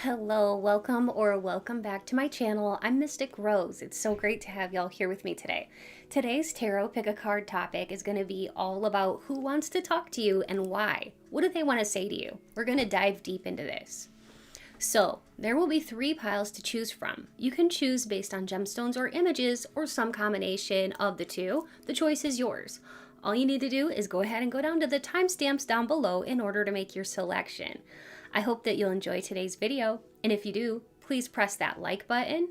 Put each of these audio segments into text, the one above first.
Hello, welcome back to my channel. I'm Mystic Rose. It's so great to have y'all here with me today. Today's tarot pick a card topic is going to be all about who wants to talk to you and why. What do they want to say to you? We're going to dive deep into this. So there will be 3 piles to choose from. You can choose based on gemstones or images or some combination of the two. The choice is yours. All you need to do is go ahead and go down to the timestamps down below in order to make your selection. I hope that you'll enjoy today's video, and if you do, please press that like button,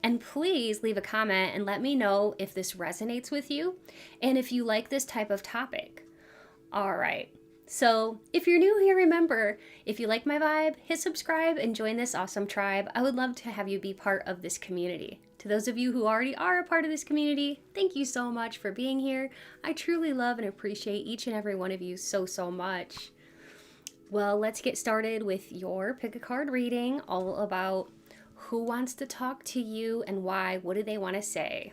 and please leave a comment and let me know if this resonates with you, and if you like this type of topic. Alright, so if you're new here, remember, if you like my vibe, hit subscribe and join this awesome tribe. I would love to have you be part of this community. To those of you who already are a part of this community, thank you so much for being here. I truly love and appreciate each and every one of you so much. Well, let's get started with your pick a card reading, all about who wants to talk to you and why. What do they want to say?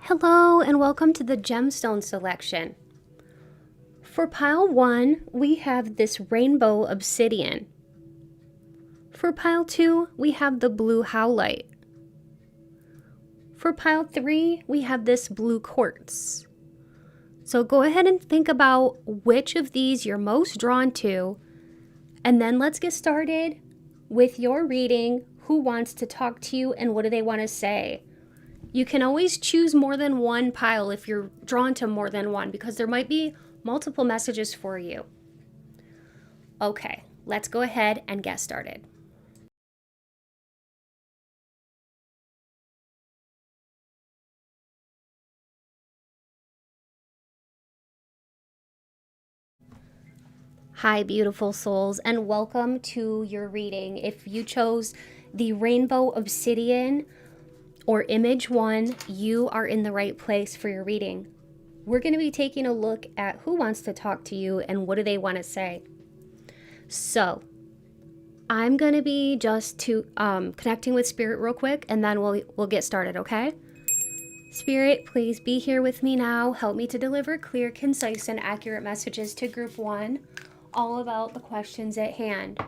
Hello and welcome to the gemstone selection. For pile 1, we have this rainbow obsidian. For pile 2, we have the blue howlite. For pile 3, we have this blue quartz. So go ahead and think about which of these you're most drawn to, and then let's get started with your reading. Who wants to talk to you and what do they want to say? You can always choose more than one pile if you're drawn to more than one, because there might be multiple messages for you. Okay, let's go ahead and get started. Hi, beautiful souls, and welcome to your reading. If you chose the rainbow obsidian or image 1, you are in the right place for your reading. We're going to be taking a look at who wants to talk to you and what do they want to say. So I'm going to be just connecting with Spirit real quick, and then we'll get started, okay? Spirit, please be here with me now. Help me to deliver clear, concise, and accurate messages to group 1. All about the questions at hand.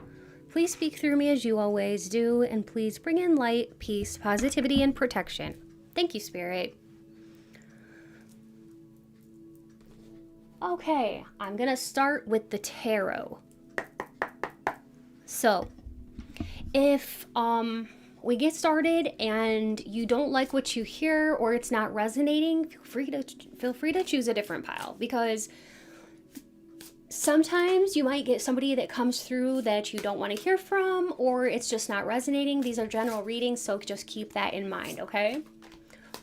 Please speak through me as you always do, and please bring in light, peace, positivity, and protection. Thank you, Spirit. Okay, I'm gonna start with the tarot. So, if we get started and you don't like what you hear or it's not resonating, feel free to choose a different pile, because sometimes you might get somebody that comes through that you don't want to hear from, or it's just not resonating. These are general readings, so just keep that in mind, okay?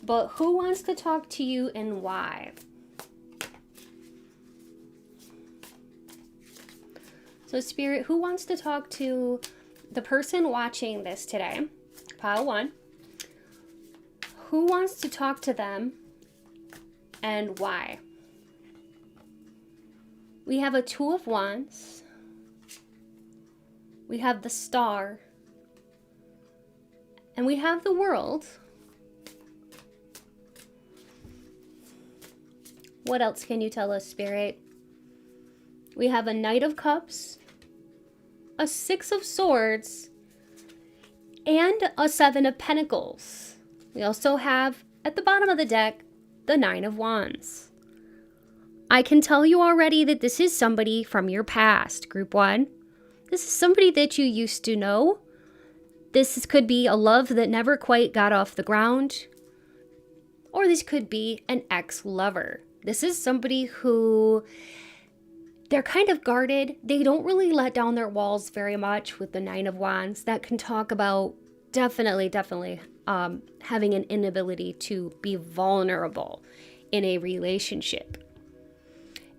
But who wants to talk to you and why? So Spirit, who wants to talk to the person watching this today? Pile 1. Who wants to talk to them and why? We have a 2 of Wands. We have the Star. And we have the World. What else can you tell us, Spirit? We have a Knight of Cups, a 6 of Swords, and a 7 of Pentacles. We also have, at the bottom of the deck, the 9 of Wands. I can tell you already that this is somebody from your past, group 1. This is somebody that you used to know. This could be a love that never quite got off the ground. Or this could be an ex-lover. This is somebody who, they're kind of guarded. They don't really let down their walls very much with the 9 of Wands. That can talk about definitely having an inability to be vulnerable in a relationship.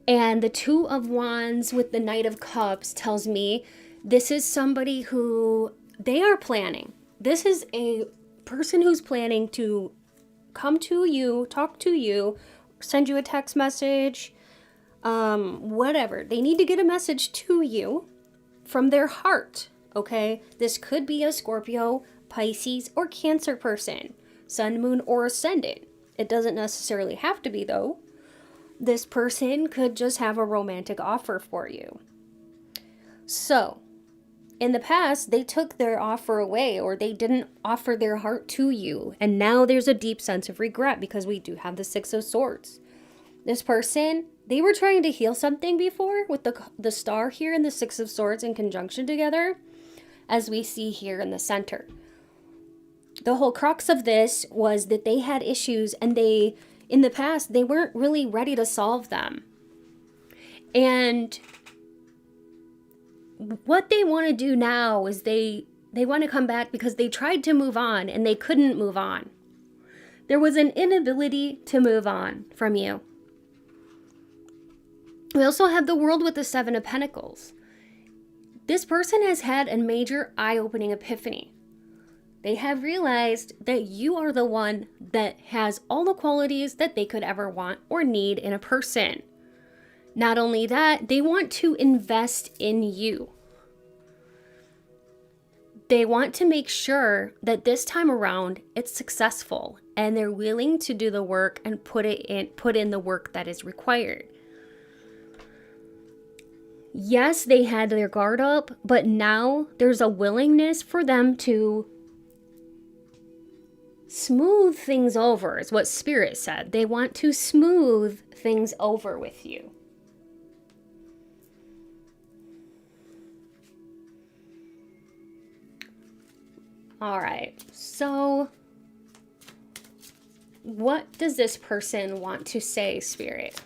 And the 2 of Wands with the Knight of Cups tells me this is somebody who they are planning. This is a person who's planning to come to you, talk to you, send you a text message, whatever. They need to get a message to you from their heart, okay? This could be a Scorpio, Pisces, or Cancer person, Sun, Moon, or Ascendant. It doesn't necessarily have to be, though. this person could just have a romantic offer for you. So, in the past, they took their offer away, or they didn't offer their heart to you. And now there's a deep sense of regret because we do have the Six of Swords. This person, they were trying to heal something before with the star here and the Six of Swords in conjunction together, as we see here in the center. The whole crux of this was that they had issues, and in the past, they weren't really ready to solve them. And what they want to do now is they want to come back because they tried to move on and they couldn't move on. There was an inability to move on from you. We also have the World with the Seven of Pentacles. This person has had a major eye-opening epiphany. They have realized that you are the one that has all the qualities that they could ever want or need in a person. Not only that, they want to invest in you. They want to make sure that this time around it's successful, and they're willing to do the work and put in the work that is required. Yes, they had their guard up, but now there's a willingness for them to smooth things over, is what Spirit said. They want to smooth things over with you. All right, so what does this person want to say, Spirit?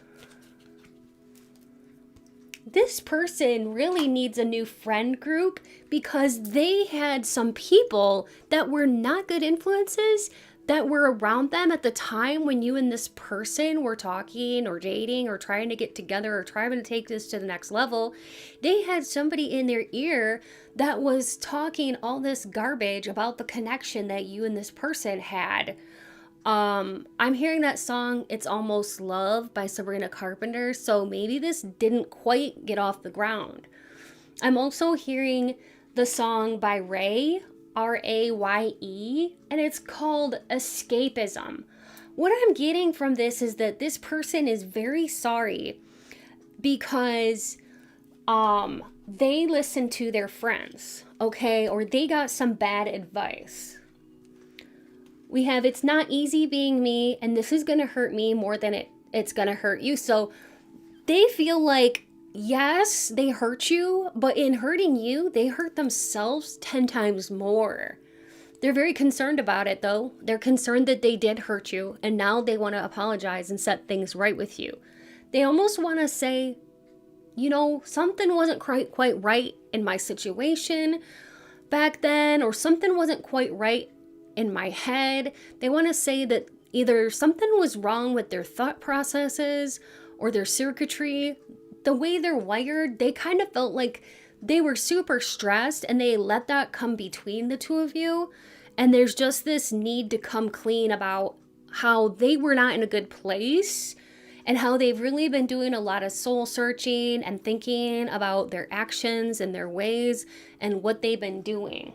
This person really needs a new friend group because they had some people that were not good influences that were around them at the time when you and this person were talking or dating or trying to get together or trying to take this to the next level. They had somebody in their ear that was talking all this garbage about the connection that you and this person had. I'm hearing that song, It's Almost Love by Sabrina Carpenter, so maybe this didn't quite get off the ground. I'm also hearing the song by Ray, R-A-Y-E, and it's called Escapism. What I'm getting from this is that this person is very sorry because they listened to their friends, okay, or they got some bad advice. We have, it's not easy being me, and this is going to hurt me more than it's going to hurt you. So they feel like, yes, they hurt you, but in hurting you, they hurt themselves 10 times more. They're very concerned about it, though. They're concerned that they did hurt you, and now they want to apologize and set things right with you. They almost want to say, you know, something wasn't quite right in my situation back then, or something wasn't quite right in my head. They want to say that either something was wrong with their thought processes or their circuitry. The way they're wired, they kind of felt like they were super stressed and they let that come between the two of you. And there's just this need to come clean about how they were not in a good place and how they've really been doing a lot of soul searching and thinking about their actions and their ways and what they've been doing.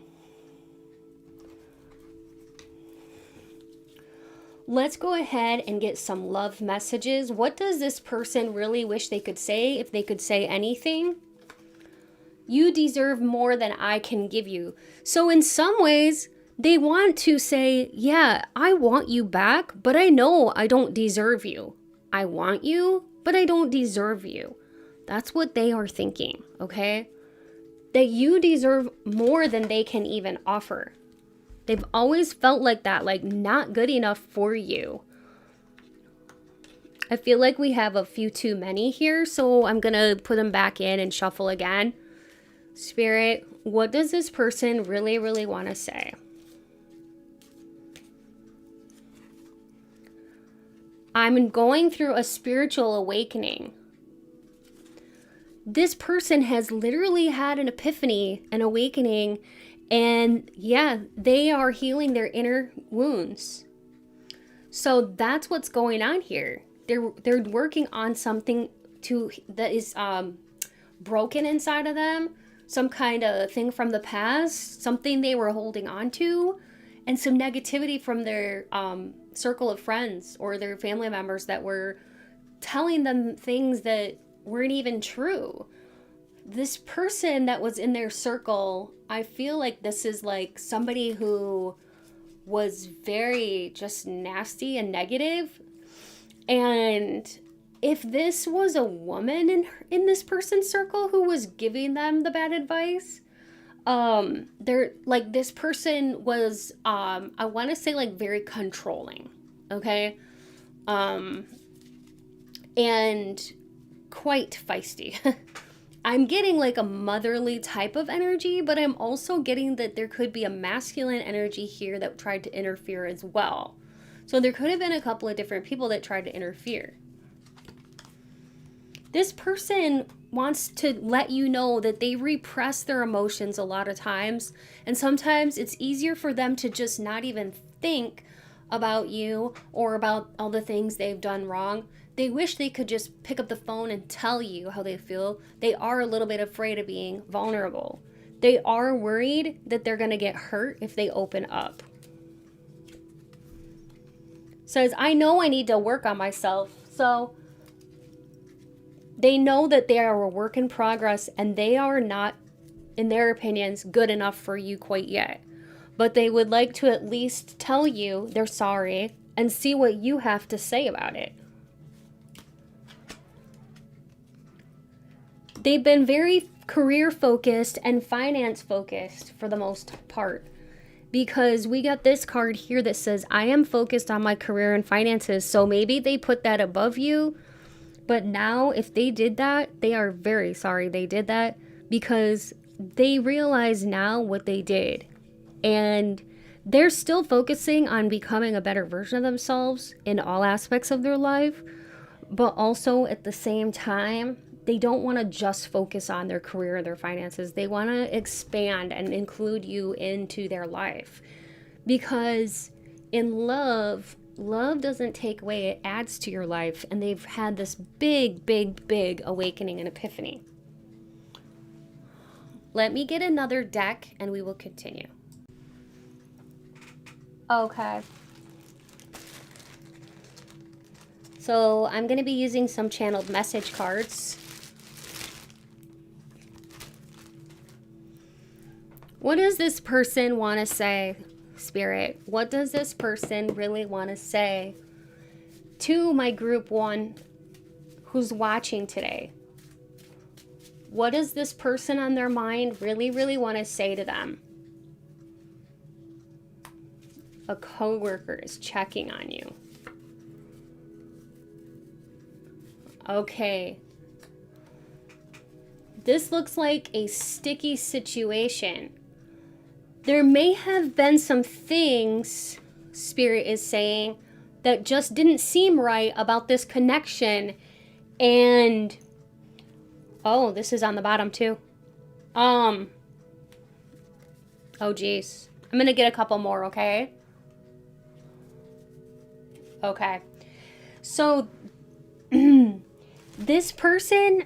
Let's go ahead and get some love messages. What does this person really wish they could say, if they could say anything? You deserve more than I can give you. So in some ways, they want to say, yeah, I want you back, but I know I don't deserve you. I want you, but I don't deserve you. That's what they are thinking, okay? That you deserve more than they can even offer. They've always felt like that, like not good enough for you. I feel like we have a few too many here, so I'm going to put them back in and shuffle again. Spirit, what does this person really, really want to say? I'm going through a spiritual awakening. This person has literally had an epiphany, an awakening, and yeah, they are healing their inner wounds. So that's what's going on here. They're working on something that is broken inside of them, some kind of thing from the past, something they were holding on to, and some negativity from their circle of friends or their family members that were telling them things that weren't even true. This person that was in their circle, I feel like this is like somebody who was very just nasty and negative. And if this was a woman in this person's circle who was giving them the bad advice, they're like, this person was, I want to say like very controlling, okay? And quite feisty. I'm getting like a motherly type of energy, but I'm also getting that there could be a masculine energy here that tried to interfere as well. So there could have been a couple of different people that tried to interfere. This person wants to let you know that they repress their emotions a lot of times, and sometimes it's easier for them to just not even think about you or about all the things they've done wrong. They wish they could just pick up the phone and tell you how they feel. They are a little bit afraid of being vulnerable. They are worried that they're going to get hurt if they open up. Says, I know I need to work on myself. So they know that they are a work in progress and they are not, in their opinions, good enough for you quite yet. But they would like to at least tell you they're sorry and see what you have to say about it. They've been very career focused and finance focused for the most part, because we got this card here that says, I am focused on my career and finances. So maybe they put that above you. But now if they did that, they are very sorry they did that, because they realize now what they did. And they're still focusing on becoming a better version of themselves in all aspects of their life. But also at the same time, they don't want to just focus on their career or their finances. They want to expand and include you into their life. Because in love doesn't take away, it adds to your life. And they've had this big awakening and epiphany. Let me get another deck and we will continue. Okay. So I'm going to be using some channeled message cards. What does this person want to say, Spirit? What does this person really want to say to my group 1 who's watching today? What does this person on their mind really want to say to them? A coworker is checking on you. Okay. This looks like a sticky situation. There may have been some things, Spirit is saying, that just didn't seem right about this connection. And, oh, this is on the bottom too. Oh geez. I'm gonna get a couple more, okay? Okay. So, this person,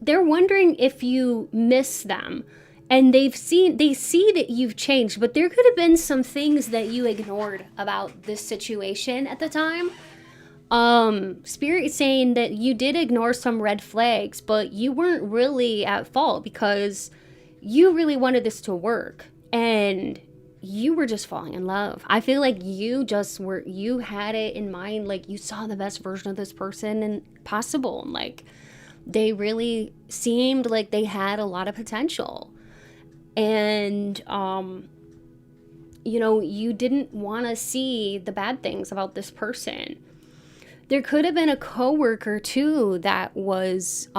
they're wondering if you miss them. And they see that you've changed, but there could have been some things that you ignored about this situation at the time. Spirit is saying that you did ignore some red flags, but you weren't really at fault because you really wanted this to work and you were just falling in love. I feel like you had it in mind, like you saw the best version of this person and possible. And like they really seemed like they had a lot of potential. And, you know, you didn't want to see the bad things about this person. There could have been a coworker too that was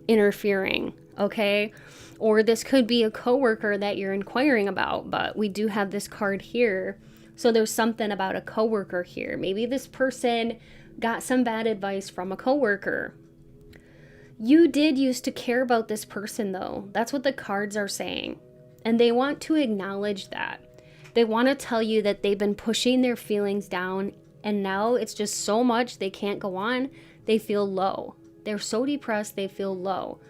interfering, okay? Or this could be a coworker that you're inquiring about, but we do have this card here. So there's something about a coworker here. Maybe this person got some bad advice from a coworker. You did used to care about this person though. That's what the cards are saying. And they want to acknowledge that. They want to tell you that they've been pushing their feelings down and now it's just so much they can't go on. They feel low. They're so depressed they feel low.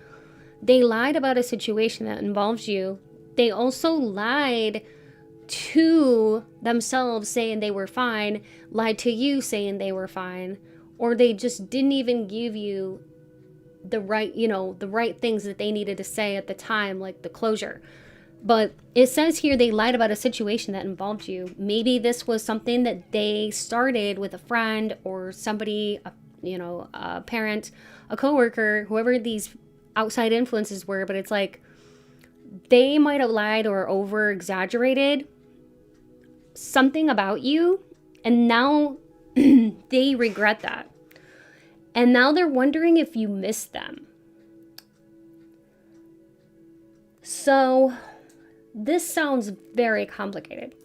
They lied about a situation that involves you. They also lied to themselves saying they were fine, lied to you saying they were fine, or they just didn't even give you the right, the right things that they needed to say at the time, like the closure. But it says here they lied about a situation that involved you. Maybe this was something that they started with a friend or somebody, a parent, a coworker, whoever these outside influences were. But it's like they might have lied or over exaggerated something about you, and now they regret that. And now they're wondering if you miss them. So this sounds very complicated.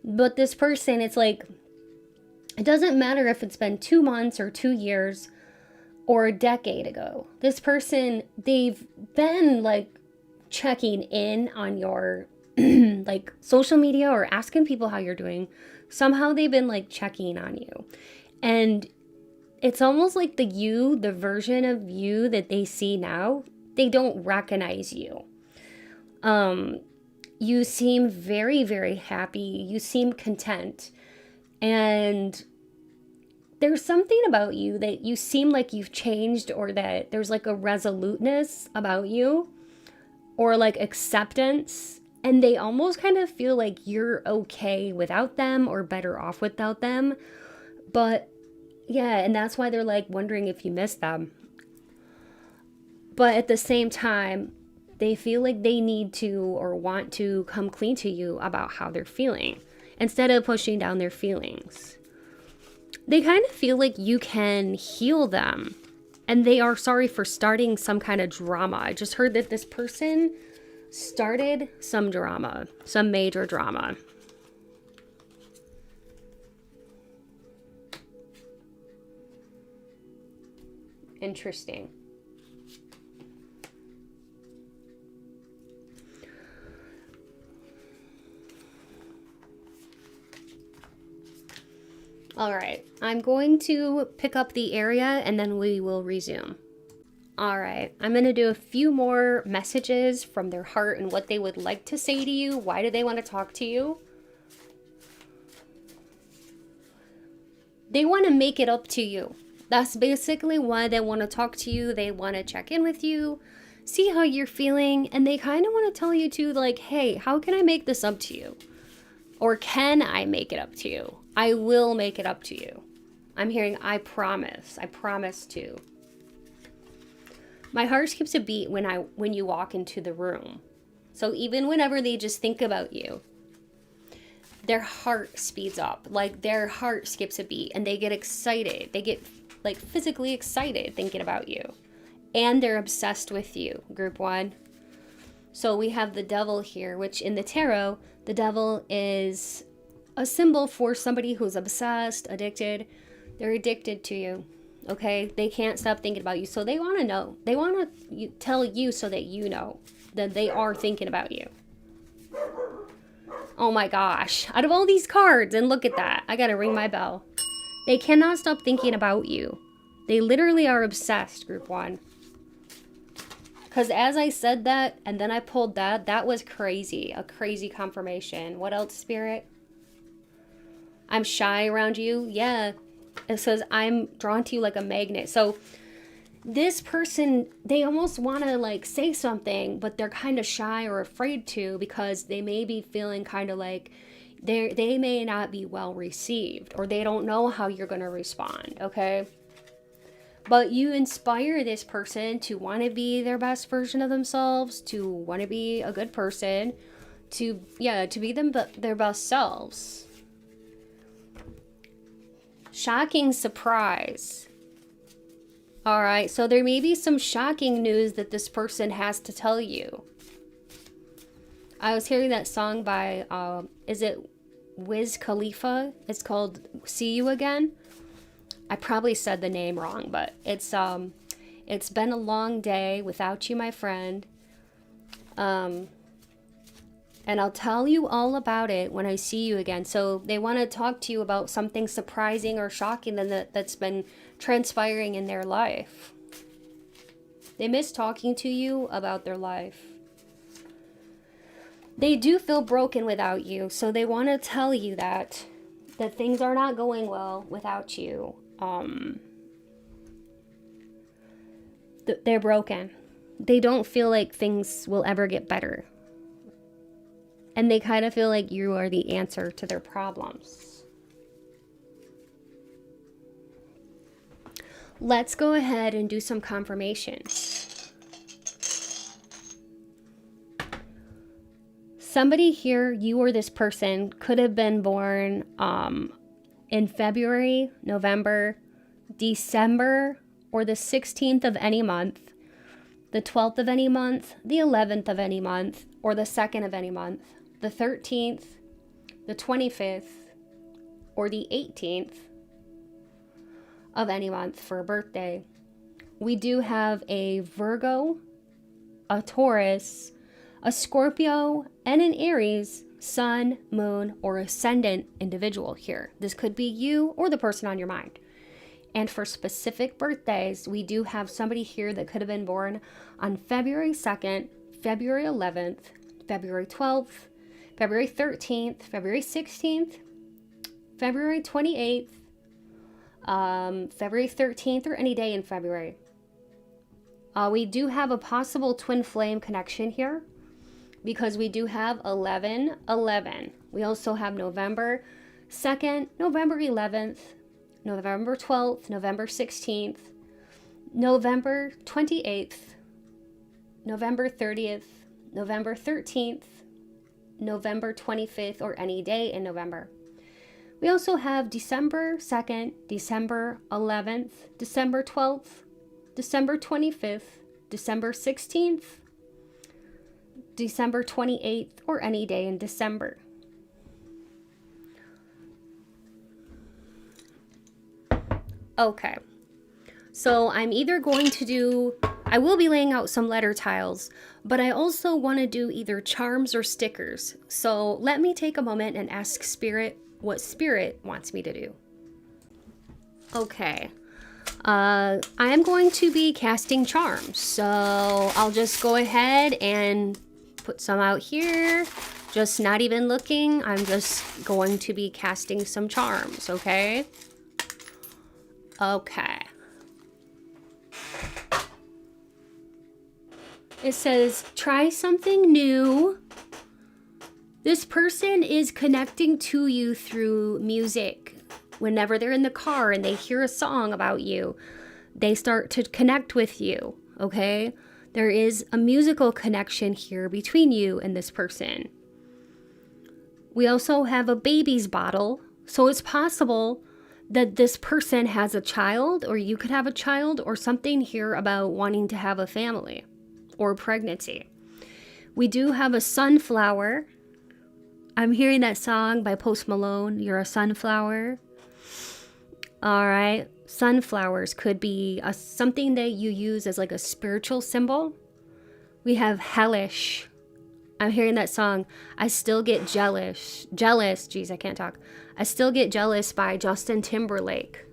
But this person, it's like, it doesn't matter if it's been 2 months or 2 years or a decade ago. This person, they've been like checking in on your like social media or asking people how you're doing. Somehow they've been like checking on you. And it's almost like the version of you that they see now, they don't recognize you. You seem very, very happy. You seem content. And there's something about you that you seem like you've changed, or that there's like a resoluteness about you, or like acceptance. And they almost kind of feel like you're okay without them or better off without them. But yeah, and that's why they're like wondering if you miss them. But at the same time, they feel like they need to or want to come clean to you about how they're feeling instead of pushing down their feelings. They kind of feel like you can heal them, and they are sorry for starting some kind of drama. I just heard that this person started some drama, some major drama. Interesting. All right, I'm going to pick up the area and then we will resume. All right, I'm going to do a few more messages from their heart and what they would like to say to you. Why do they want to talk to you? They want to make it up to you. That's basically why they want to talk to you. They want to check in with you, see how you're feeling, and they kind of want to tell you too, like, hey, how can I make this up to you? Or can I make it up to you? I will make it up to you. I'm hearing, I promise to. My heart skips a beat when you walk into the room. So even whenever they just think about you, their heart speeds up. Like their heart skips a beat and they get excited. They get like physically excited thinking about you. And they're obsessed with you, group 1. So we have the devil here, which in the tarot, the devil is a symbol for somebody who's obsessed, addicted. They're addicted to you, okay? They can't stop thinking about you. So they want to know. They want to tell you so that you know that they are thinking about you. Oh my gosh. Out of all these cards, and look at that. I got to ring my bell. They cannot stop thinking about you. They literally are obsessed, group 1. Because as I said that, and then I pulled that, that was crazy. A crazy confirmation. What else, Spirit? I'm shy around you. Yeah. It says I'm drawn to you like a magnet. So this person, they almost want to like say something, but they're kind of shy or afraid to, because they may be feeling kind of like they may not be well received, or they don't know how you're going to respond. Okay. But you inspire this person to want to be their best version of themselves, to want to be a good person, to be their best selves. Shocking surprise. All right, so there may be some shocking news that this person has to tell you. I was hearing that song by, is it Wiz Khalifa? It's called See You Again. I probably said the name wrong, but it's been a long day without you, my friend. And I'll tell you all about it when I see you again. So they want to talk to you about something surprising or shocking that's been transpiring in their life. They miss talking to you about their life. They do feel broken without you. So they want to tell you that things are not going well without you. They're broken. They don't feel like things will ever get better. And they kind of feel like you are the answer to their problems. Let's go ahead and do some confirmations. Somebody here, you or this person, could have been born in February, November, December, or the 16th of any month, the 12th of any month, the 11th of any month, or the 2nd of any month, the 13th, the 25th, or the 18th of any month for a birthday. We do have a Virgo, a Taurus, a Scorpio, and an Aries, Sun, Moon, or Ascendant individual here. This could be you or the person on your mind. And for specific birthdays, we do have somebody here that could have been born on February 2nd, February 11th, February 12th, February 13th, February 16th, February 28th, February 13th, or any day in February. We do have a possible twin flame connection here because we do have 11/11. We also have November 2nd, November 11th, November 12th, November 16th, November 28th, November 30th, November 13th, November 25th, or any day in November. We also have December 2nd, December 11th, December 12th, December 25th, December 16th, December 28th, or any day in December. Okay, so I'm either going to do, I will be laying out some letter tiles, but I also want to do either charms or stickers. So let me take a moment and ask Spirit what Spirit wants me to do. Okay, I am going to be casting charms, so I'll just go ahead and put some out here, just not even looking. I'm just going to be casting some charms, okay? Okay. It says, try something new. This person is connecting to you through music. Whenever they're in the car and they hear a song about you, they start to connect with you, okay? There is a musical connection here between you and this person. We also have a baby's bottle, so it's possible that this person has a child, or you could have a child, or something here about wanting to have a family or pregnancy. We do have a sunflower. I'm hearing that song by Post Malone, You're a Sunflower. All right, sunflowers could be something that you use as like a spiritual symbol. We have hellish. I'm hearing that song, I Still Get Jealous, geez, I can't talk. I Still Get Jealous by Justin Timberlake.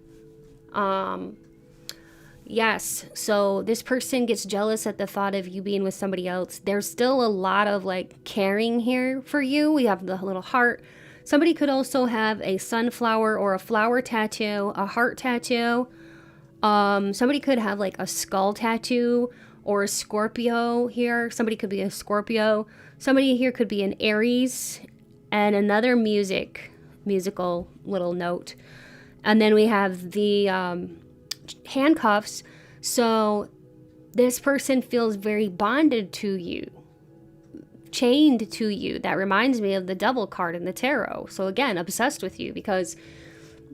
Yes, so this person gets jealous at the thought of you being with somebody else. There's still a lot of like caring here for you. We have the little heart. Somebody could also have a sunflower or a flower tattoo, a heart tattoo. Somebody could have like a skull tattoo or a Scorpio here. Somebody could be a Scorpio. Somebody here could be an Aries, and another musical little note. And then we have the handcuffs. So this person feels very bonded to you, chained to you. That reminds me of the Devil card in the tarot. So again, obsessed with you because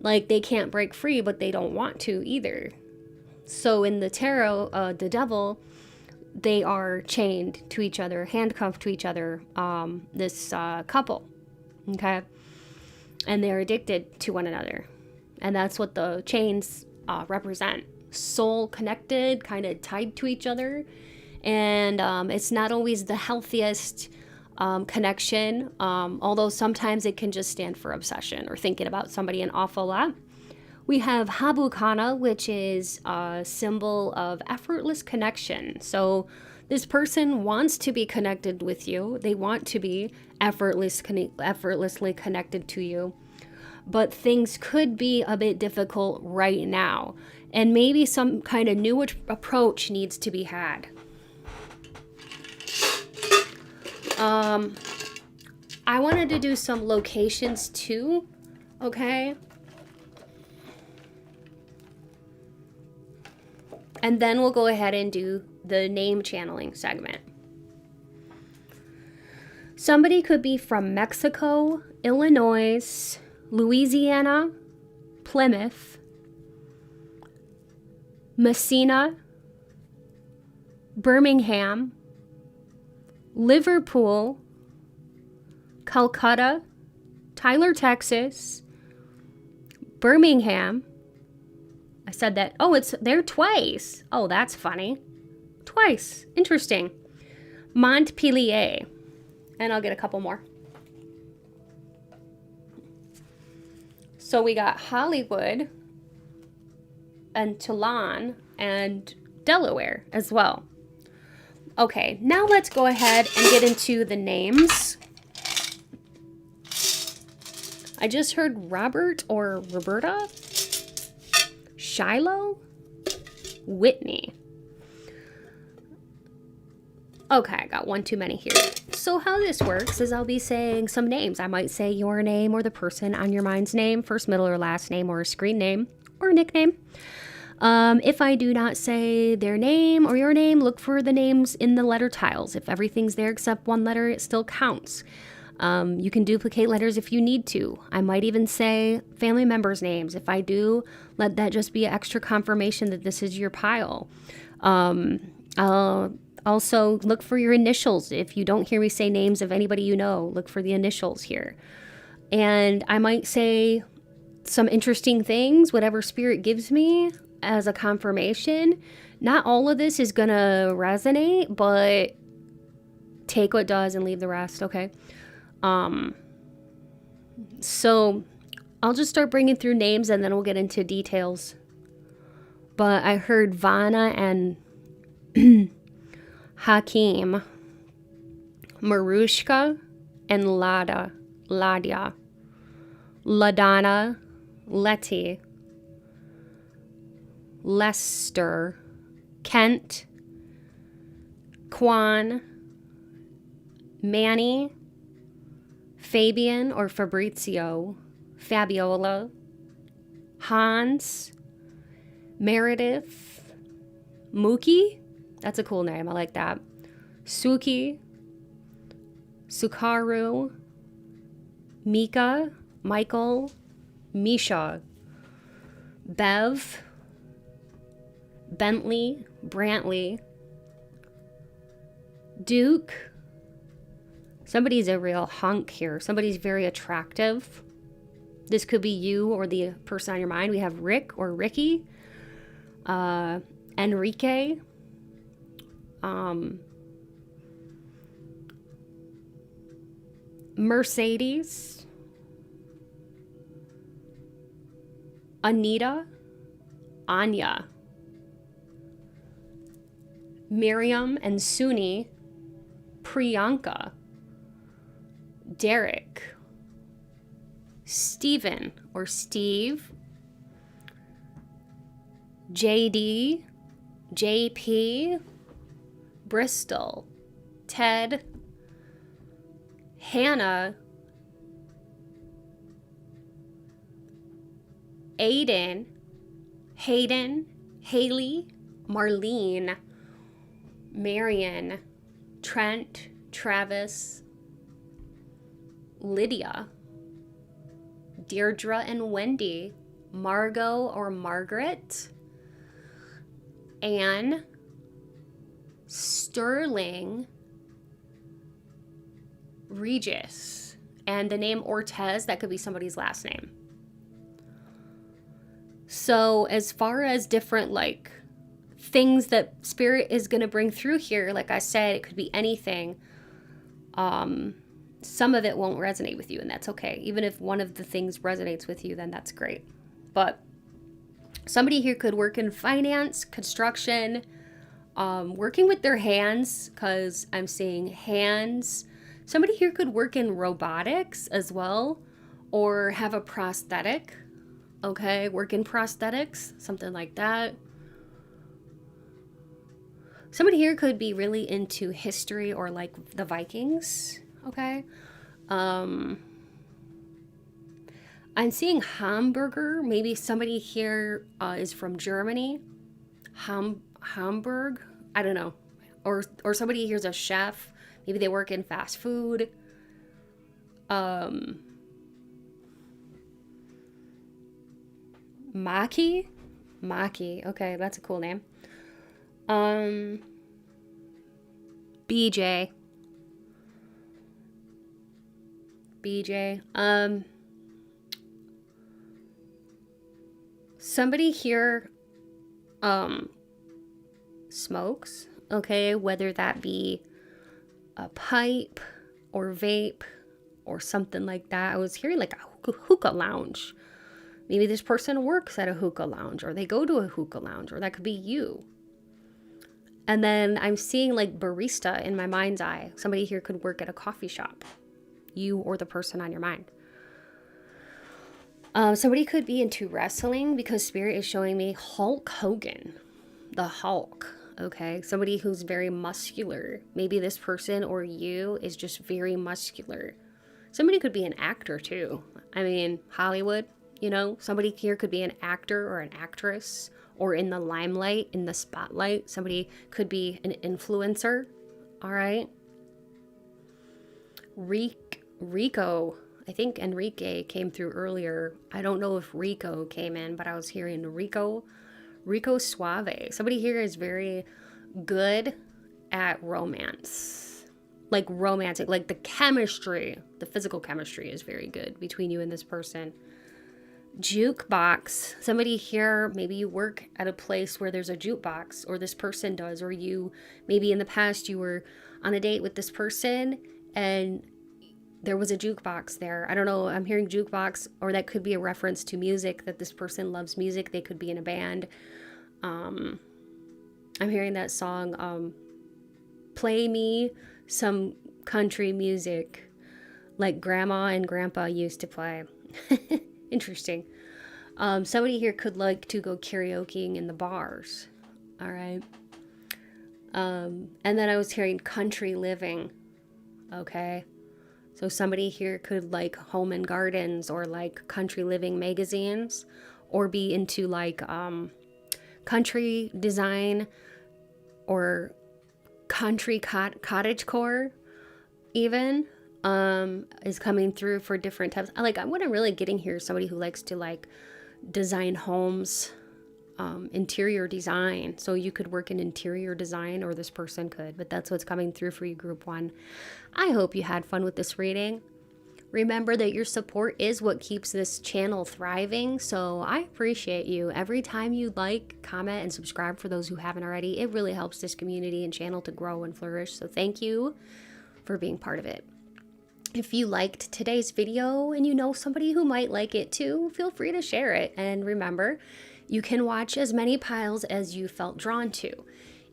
like they can't break free, but they don't want to either. So in the tarot, the Devil, they are chained to each other, handcuffed to each other, this couple, okay? And they're addicted to one another. And that's what the chains represent. Soul connected, kind of tied to each other. And it's not always the healthiest connection, although sometimes it can just stand for obsession or thinking about somebody an awful lot. We have Habukana, which is a symbol of effortless connection. So this person wants to be connected with you. They want to be effortlessly connected to you. But things could be a bit difficult right now. And maybe some kind of new approach needs to be had. I wanted to do some locations too, okay? And then we'll go ahead and do the name channeling segment. Somebody could be from Mexico, Illinois, Louisiana, Plymouth, Messina, Birmingham, Liverpool, Calcutta, Tyler, Texas, Birmingham. I said that. Oh, it's there twice. Oh, that's funny. Twice. Interesting. Montpellier. And I'll get a couple more. So we got Hollywood and Toulon and Delaware as well. Okay, now let's go ahead and get into the names. I just heard Robert or Roberta, Shiloh, Whitney. Okay, I got one too many here. So how this works is I'll be saying some names. I might say your name or the person on your mind's name, first, middle, or last name, or a screen name, or a nickname. If I do not say their name or your name, look for the names in the letter tiles. If everything's there except one letter, it still counts. You can duplicate letters if you need to. I might even say family members' names. If I do, let that just be extra confirmation that this is your pile. I'll also look for your initials. If you don't hear me say names of anybody you know, look for the initials here. And I might say some interesting things, whatever spirit gives me as a confirmation. Not all of this is gonna resonate, but take what does and leave the rest, okay? So I'll just start bringing through names and then we'll get into details. But I heard Vanna and Hakeem, Marushka and Ladia, LaDonna, Letty, Lester, Kent, Quan, Manny, Fabian or Fabrizio, Fabiola, Hans, Meredith, Mookie, that's a cool name, I like that, Suki, Sukaru, Mika, Michael, Misha, Bev, Bentley, Brantley, Duke. Somebody's a real hunk here. Somebody's very attractive. This could be you or the person on your mind. We have Rick or Ricky, Enrique, Mercedes, Anita, Anya, Miriam and Suni, Priyanka, Derek, Steven or Steve, JD, JP, Bristol, Ted, Hannah, Aiden, Hayden, Haley, Marlene, Marion, Trent, Travis, Lydia, Deirdre and Wendy, Margot or Margaret, Anne, Sterling, Regis, and the name Ortez, that could be somebody's last name. So as far as different like things that spirit is going to bring through here, like I said, it could be anything. Some of it won't resonate with you, and that's okay. Even if one of the things resonates with you, then that's great. But somebody here could work in finance, construction, working with their hands, because I'm seeing hands. Somebody here could work in robotics as well, or have a prosthetic. Okay, work in prosthetics, something like that. Somebody here could be really into history or like the Vikings. Okay. I'm seeing hamburger. Maybe somebody here is from Germany. Hamburg. I don't know. Or somebody here's a chef. Maybe they work in fast food. Maki. Okay, that's a cool name. BJ. Somebody here smokes, okay, whether that be a pipe or vape or something like that. I was hearing like a hookah lounge. Maybe this person works at a hookah lounge, or they go to a hookah lounge, or that could be you. And then I'm seeing like barista in my mind's eye. Somebody here could work at a coffee shop. You or the person on your mind. Somebody could be into wrestling because Spirit is showing me Hulk Hogan. The Hulk. Okay, somebody who's very muscular. Maybe this person or you is just very muscular. Somebody could be an actor too. I mean, Hollywood, you know, somebody here could be an actor or an actress or in the limelight, in the spotlight. Somebody could be an influencer. All right. Rico. I think Enrique came through earlier. I don't know if Rico came in, but I was hearing Rico Suave. Somebody here is very good at romance. Like romantic, like the chemistry, the physical chemistry is very good between you and this person. Jukebox. Somebody here, maybe you work at a place where there's a jukebox, or this person does, or you, maybe in the past you were on a date with this person and there was a jukebox there. I don't know, I'm hearing jukebox, or that could be a reference to music, that this person loves music. They could be in a band. I'm hearing that song, play me some country music like grandma and grandpa used to play. Interesting. Somebody here could like to go karaokeing in the bars. All right. And then I was hearing country living. Okay. So somebody here could like home and gardens or like country living magazines, or be into like country design or country cottage core even is coming through for different types. Like what I'm really getting here is somebody who likes to like design homes, interior design. So you could work in interior design, or this person could, but that's what's coming through for you, group 1. I hope you had fun with this reading. Remember that your support is what keeps this channel thriving, so I appreciate you. Every time you like, comment, and subscribe, for those who haven't already, it really helps this community and channel to grow and flourish, so thank you for being part of it. If you liked today's video and you know somebody who might like it too, feel free to share it. And remember, you can watch as many piles as you felt drawn to.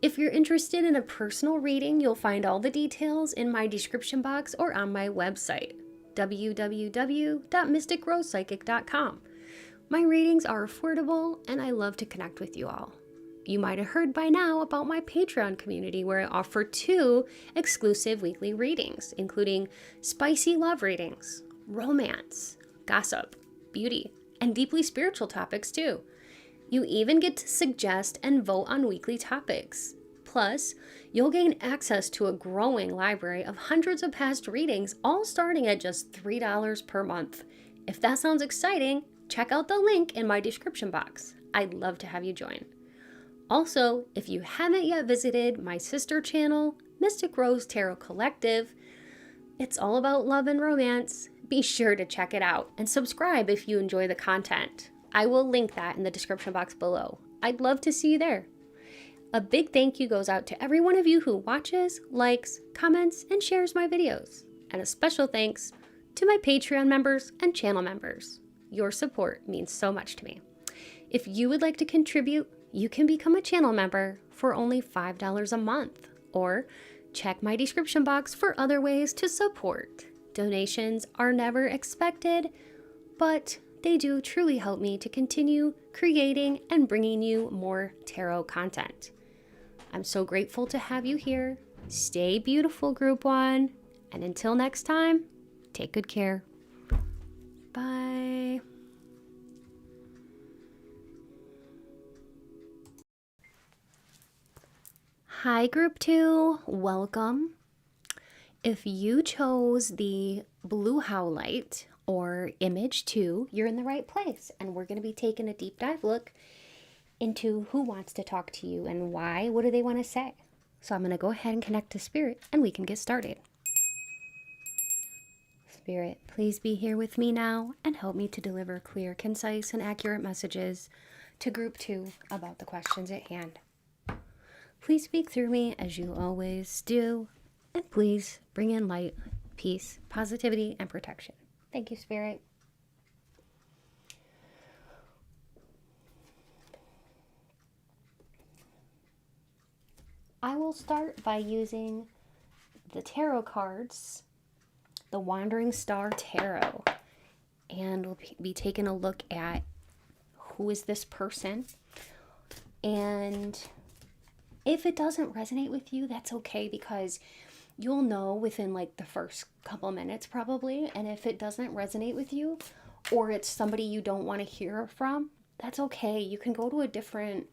If you're interested in a personal reading, you'll find all the details in my description box or on my website, www.mysticrosepsychic.com. My readings are affordable and I love to connect with you all. You might have heard by now about my Patreon community, where I offer 2 exclusive weekly readings, including spicy love readings, romance, gossip, beauty, and deeply spiritual topics too. You even get to suggest and vote on weekly topics. Plus, you'll gain access to a growing library of hundreds of past readings, all starting at just $3 per month. If that sounds exciting, check out the link in my description box. I'd love to have you join. Also, if you haven't yet visited my sister channel, Mystic Rose Tarot Collective, it's all about love and romance. Be sure to check it out and subscribe if you enjoy the content. I will link that in the description box below. I'd love to see you there. A big thank you goes out to every one of you who watches, likes, comments, and shares my videos. And a special thanks to my Patreon members and channel members. Your support means so much to me. If you would like to contribute, you can become a channel member for only $5 a month, or check my description box for other ways to support. Donations are never expected, but they do truly help me to continue creating and bringing you more tarot content. I'm so grateful to have you here. Stay beautiful, Group 1. And until next time, take good care. Bye. Hi, Group 2. Welcome. If you chose the blue howlite or image 2, you're in the right place. And we're going to be taking a deep dive look into who wants to talk to you and why. What do they want to say? So I'm going to go ahead and connect to Spirit and we can get started. Spirit, please be here with me now and help me to deliver clear, concise, and accurate messages to Group 2 about the questions at hand. Please speak through me as you always do, and please bring in light, peace, positivity, and protection. Thank you, Spirit. I will start by using the tarot cards, the Wandering Star Tarot, and we'll be taking a look at who is this person. And if it doesn't resonate with you, that's okay, because you'll know within like the first couple minutes probably. And if it doesn't resonate with you, or it's somebody you don't want to hear from, that's okay. You can go to a different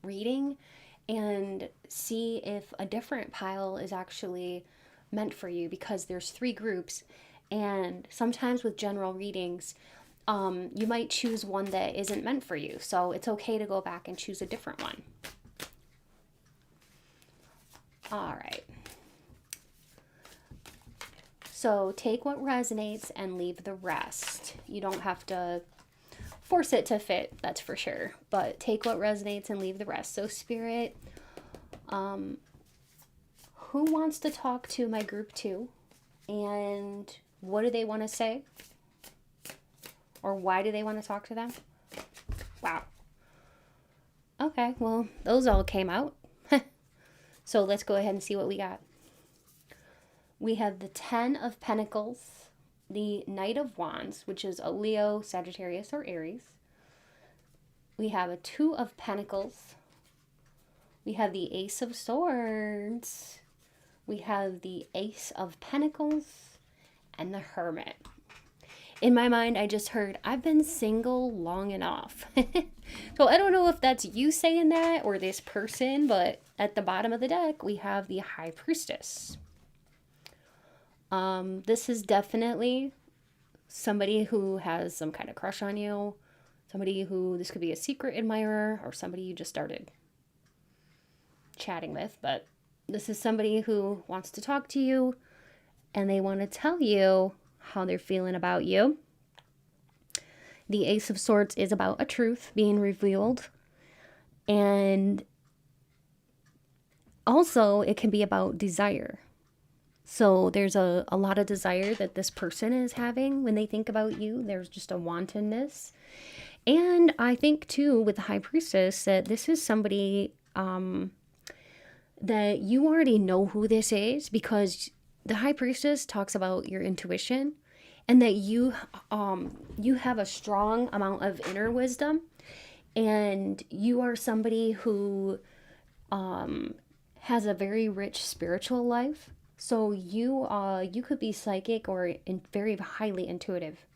reading and see if a different pile is actually meant for you, because there's 3 groups, and sometimes with general readings you might choose one that isn't meant for you, so it's okay to go back and choose a different one. All right, so take what resonates and leave the rest. You don't have to force it to fit, that's for sure, but take what resonates and leave the rest. So Spirit, who wants to talk to my Group 2, and what do they want to say, or why do they want to talk to them? Wow. Okay, well, those all came out. So let's go ahead and see what we got. We have the 10 of Pentacles, the Knight of Wands, which is a Leo, Sagittarius, or Aries. We have a 2 of Pentacles. We have the Ace of Swords. We have the Ace of Pentacles and the Hermit. In my mind, I just heard, I've been single long enough. So I don't know if that's you saying that or this person, but at the bottom of the deck, we have the High Priestess. This is definitely somebody who has some kind of crush on you. Somebody who, this could be a secret admirer or somebody you just started chatting with, but this is somebody who wants to talk to you and they want to tell you how they're feeling about you. The Ace of Swords is about a truth being revealed, and also it can be about desire. So there's a lot of desire that this person is having when they think about you. There's just a wantonness. And I think too with the High Priestess that this is somebody that you already know who this is, because the High Priestess talks about your intuition and that you have a strong amount of inner wisdom, and you are somebody who has a very rich spiritual life. So you could be psychic or very highly intuitive,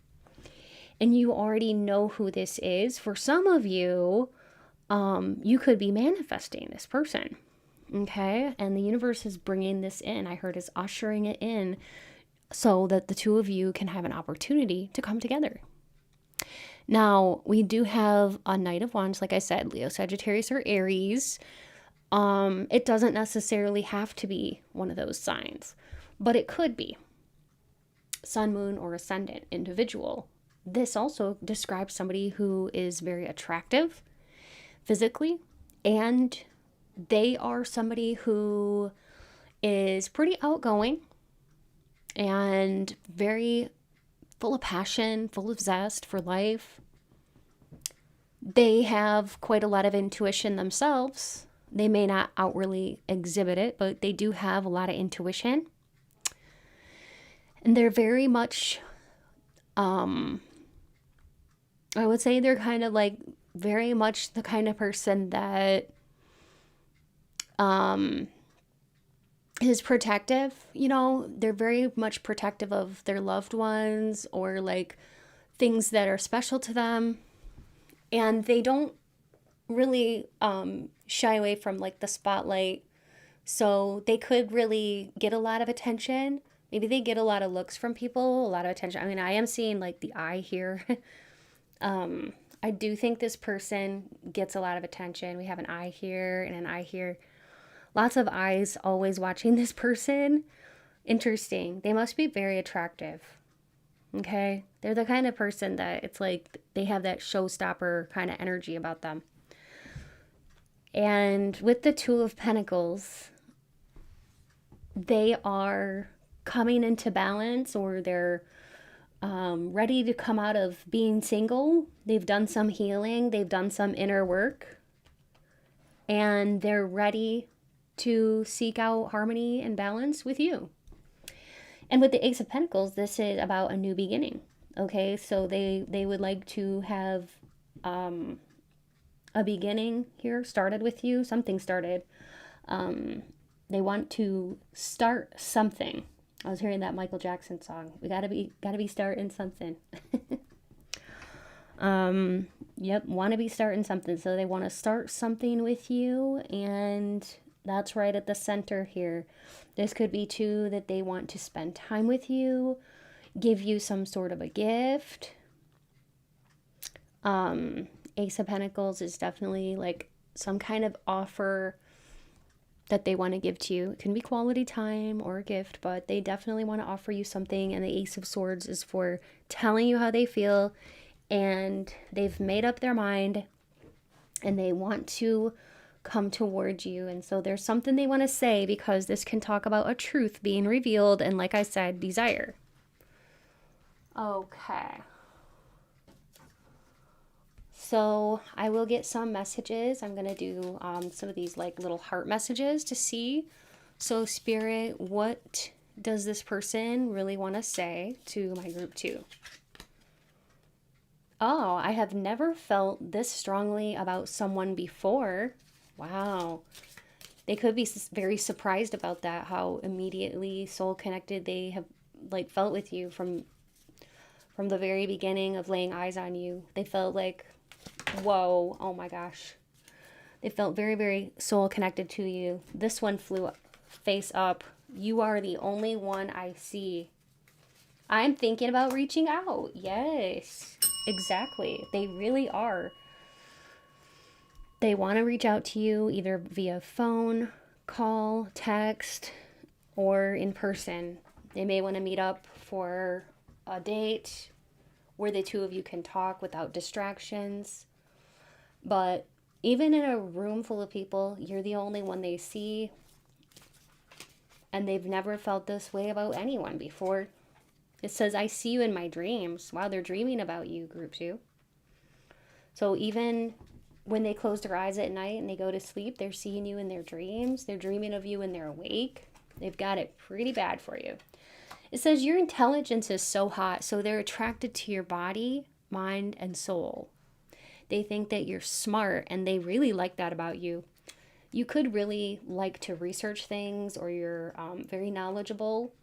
and you already know who this is. For some of you, you could be manifesting this person. Okay, and the universe is bringing this in. I heard is ushering it in so that the 2 of you can have an opportunity to come together. Now, we do have a Knight of Wands, like I said, Leo, Sagittarius, or Aries. It doesn't necessarily have to be one of those signs, but it could be Sun, Moon, or Ascendant individual. This also describes somebody who is very attractive physically, and they are somebody who is pretty outgoing and very full of passion, full of zest for life. They have quite a lot of intuition themselves. They may not outwardly exhibit it, but they do have a lot of intuition. And they're very much I would say they're kind of like very much the kind of person that um is protective, you know, they're very much protective of their loved ones or like things that are special to them. And they don't really shy away from like the spotlight. So they could really get a lot of attention. Maybe they get a lot of looks from people, a lot of attention. I mean, I am seeing like the eye here. I do think this person gets a lot of attention. We have an eye here and an eye here. Lots of eyes always watching this person. Interesting. They must be very attractive. Okay? They're the kind of person that it's like they have that showstopper kind of energy about them. And with the Two of Pentacles, they are coming into balance, or they're ready to come out of being single. They've done some healing, they've done some inner work, and they're ready to seek out harmony and balance with you. And with the Ace of Pentacles, this is about a new beginning. Okay, so they would like to have a beginning here started with you. Something started. They want to start something. I was hearing that Michael Jackson song. We gotta be starting something. Yep, want to be starting something. So they want to start something with you, and that's right at the center here. This could be too that they want to spend time with you, give you some sort of a gift. Ace of Pentacles is definitely like some kind of offer that they want to give to you. It can be quality time or a gift, but they definitely want to offer you something. And the Ace of Swords is for telling you how they feel, and they've made up their mind and they want to come towards you. And so there's something they want to say, because this can talk about a truth being revealed, and like I said, desire. Okay. So I will get some messages. I'm going to do some of these like little heart messages to see. So Spirit, what does this person really want to say to my group 2? Oh, I have never felt this strongly about someone before. Wow. They could be very surprised about that, how immediately soul connected they have like felt with you from the very beginning of laying eyes on you. They felt like, whoa, oh my gosh. They felt very, very soul connected to you. This one flew face up. You are the only one I see. I'm thinking about reaching out. Yes, exactly. They really are. They want to reach out to you either via phone, call, text, or in person. They may want to meet up for a date where the two of you can talk without distractions. But even in a room full of people, you're the only one they see. And they've never felt this way about anyone before. It says, I see you in my dreams. Wow, they're dreaming about you, group 2. So even when they close their eyes at night and they go to sleep, they're seeing you in their dreams. They're dreaming of you when they're awake. They've got it pretty bad for you. It says your intelligence is so hot, so they're attracted to your body, mind, and soul. They think that you're smart, and they really like that about you. You could really like to research things, or you're very knowledgeable.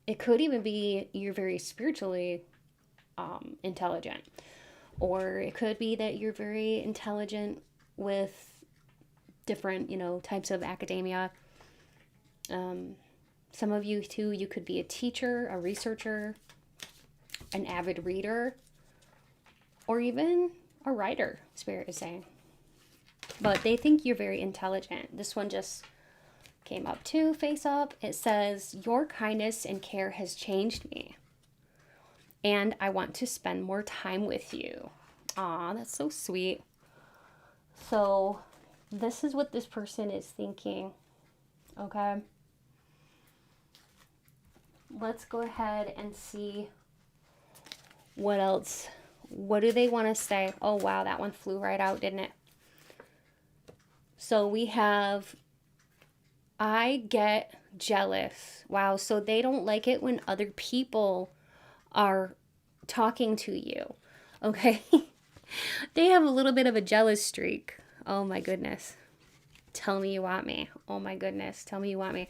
It could even be you're very spiritually intelligent. Or it could be that you're very intelligent with different, types of academia. Some of you, too, you could be a teacher, a researcher, an avid reader, or even a writer, Spirit is saying. But they think you're very intelligent. This one just came up too, face up. It says, your kindness and care has changed me, and I want to spend more time with you. Aw, that's so sweet. So this is what this person is thinking. Okay. Let's go ahead and see what else. What do they want to say? Oh, wow, that one flew right out, didn't it? So we have, I get jealous. Wow, so they don't like it when other people are talking to you. Okay. They have a little bit of a jealous streak. Oh my goodness. Tell me you want me. Oh my goodness. Tell me you want me.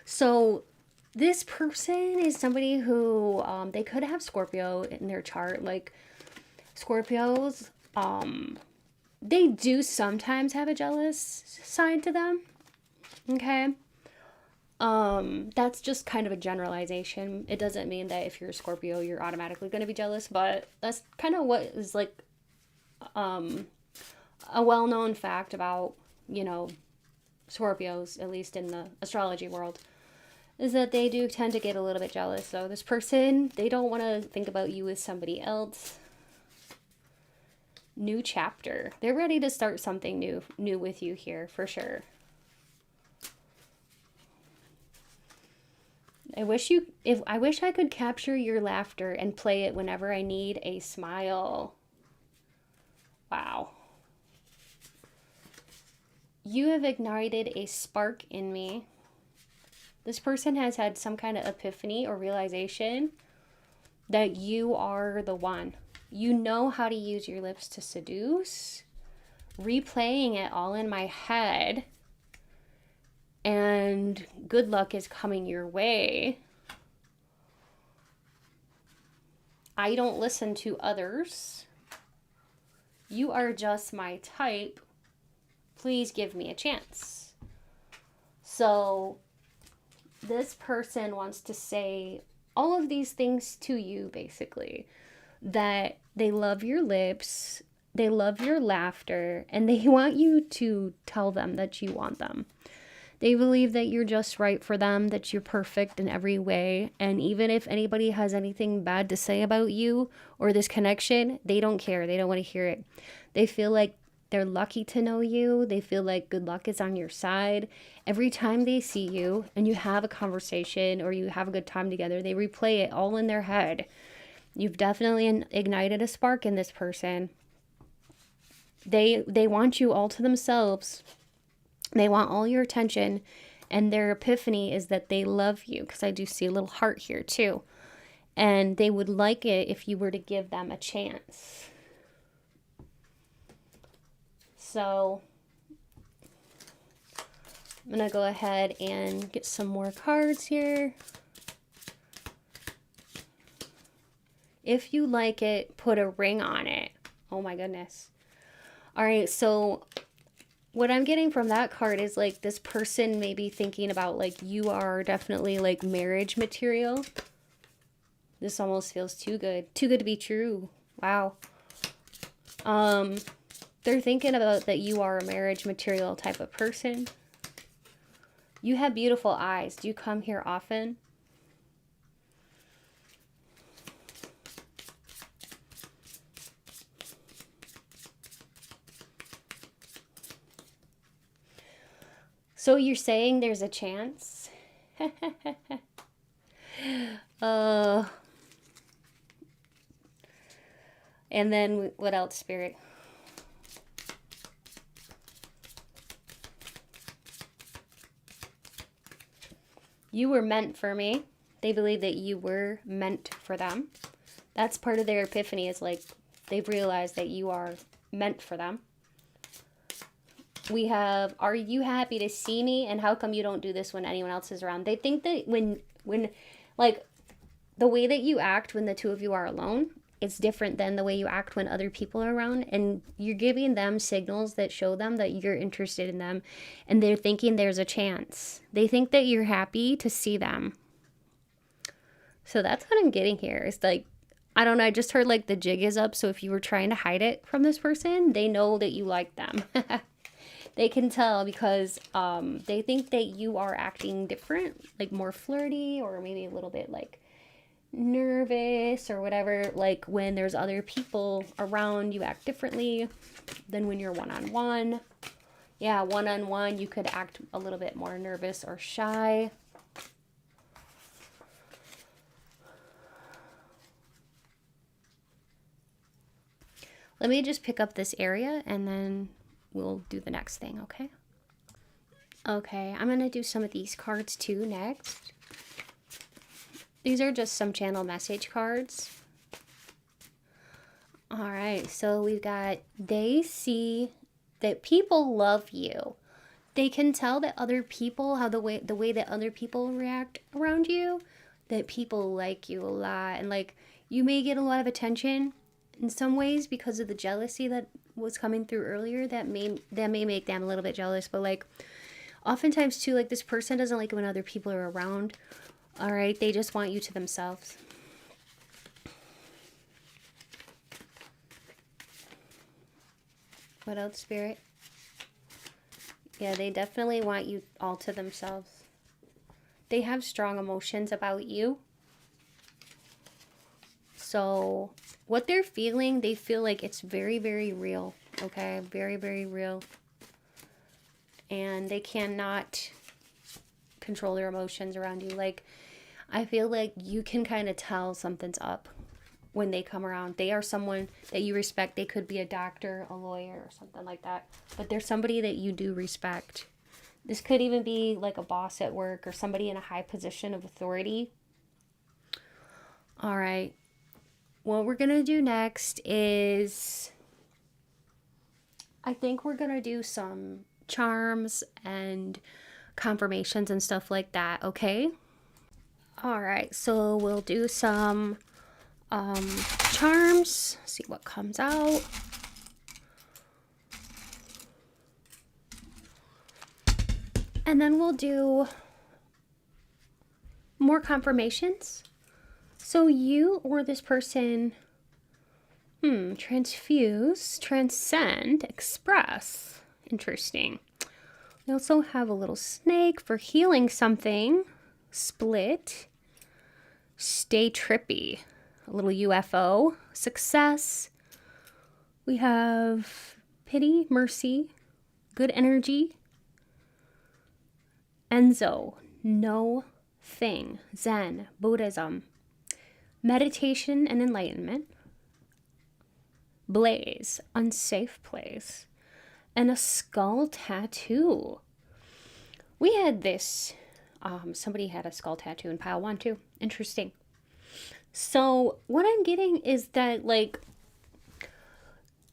So this person is somebody who, they could have Scorpio in their chart. Like Scorpios, they do sometimes have a jealous side to them. Okay. That's just kind of a generalization. It doesn't mean that if you're a Scorpio, you're automatically going to be jealous, but that's kind of what is like, a well-known fact about, you know, Scorpios, at least in the astrology world, is that they do tend to get a little bit jealous. So this person, they don't want to think about you as somebody else. New chapter. They're ready to start something new with you here, for sure. I wish I could capture your laughter and play it whenever I need a smile. Wow. You have ignited a spark in me. This person has had some kind of epiphany or realization that you are the one. You know how to use your lips to seduce. Replaying it all in my head. And good luck is coming your way. I don't listen to others. You are just my type. Please give me a chance. So this person wants to say all of these things to you, basically. That they love your lips, they love your laughter, and they want you to tell them that you want them. They believe that you're just right for them, that you're perfect in every way. And even if anybody has anything bad to say about you or this connection, they don't care. They don't want to hear it. They feel like they're lucky to know you. They feel like good luck is on your side. Every time they see you and you have a conversation or you have a good time together, they replay it all in their head. You've definitely ignited a spark in this person. They want you all to themselves. They want all your attention, and their epiphany is that they love you, because I do see a little heart here too. And they would like it if you were to give them a chance. So I'm going to go ahead and get some more cards here. If you like it, put a ring on it. Oh my goodness. All right, so what I'm getting from that card is like this person may be thinking about like you are definitely like marriage material. This almost feels too good to be true. Wow. They're thinking about that you are a marriage material type of person. You have beautiful eyes. Do you come here often? So you're saying there's a chance? And then what else, Spirit? You were meant for me. They believe that you were meant for them. That's part of their epiphany, is like they've realized that you are meant for them. We have, are you happy to see me? And how come you don't do this when anyone else is around? They think that when like the way that you act when the two of you are alone, it's different than the way you act when other people are around. And you're giving them signals that show them that you're interested in them. And they're thinking there's a chance. They think that you're happy to see them. So that's what I'm getting here. It's like, I don't know, I just heard like the jig is up. So if you were trying to hide it from this person, they know that you like them. They can tell because they think that you are acting different, like more flirty or maybe a little bit like nervous or whatever. Like when there's other people around, you act differently than when you're one-on-one. Yeah, one-on-one, you could act a little bit more nervous or shy. Let me just pick up this area and then we'll do the next thing, okay? Okay, I'm going to do some of these cards too next. These are just some channel message cards. All right, so we've got they see that people love you. They can tell that other people, how the way that other people react around you, that people like you a lot, and like you may get a lot of attention in some ways because of the jealousy that was coming through earlier. That may make them a little bit jealous, but like oftentimes too, like this person doesn't like it when other people are around. All right, they just want you to themselves. What else, Spirit? Yeah, they definitely want you all to themselves. They have strong emotions about you. So what they're feeling, they feel like it's very, very real. Okay? Very, very real. And they cannot control their emotions around you. Like, I feel like you can kind of tell something's up when they come around. They are someone that you respect. They could be a doctor, a lawyer, or something like that. But they're somebody that you do respect. This could even be like a boss at work or somebody in a high position of authority. All right. What we're going to do next is, I think we're going to do some charms and confirmations and stuff like that, okay? All right, so we'll do some charms, see what comes out. And then we'll do more confirmations. So you or this person, transfuse, transcend, express. Interesting. We also have a little snake for healing something. Split. Stay trippy. A little UFO. Success. We have pity, mercy, good energy. Enzo. No thing. Zen. Buddhism. Meditation and enlightenment. Blaze. Unsafe place. And a skull tattoo. We had this, somebody had a skull tattoo in pile 1 too. Interesting. So what I'm getting is that like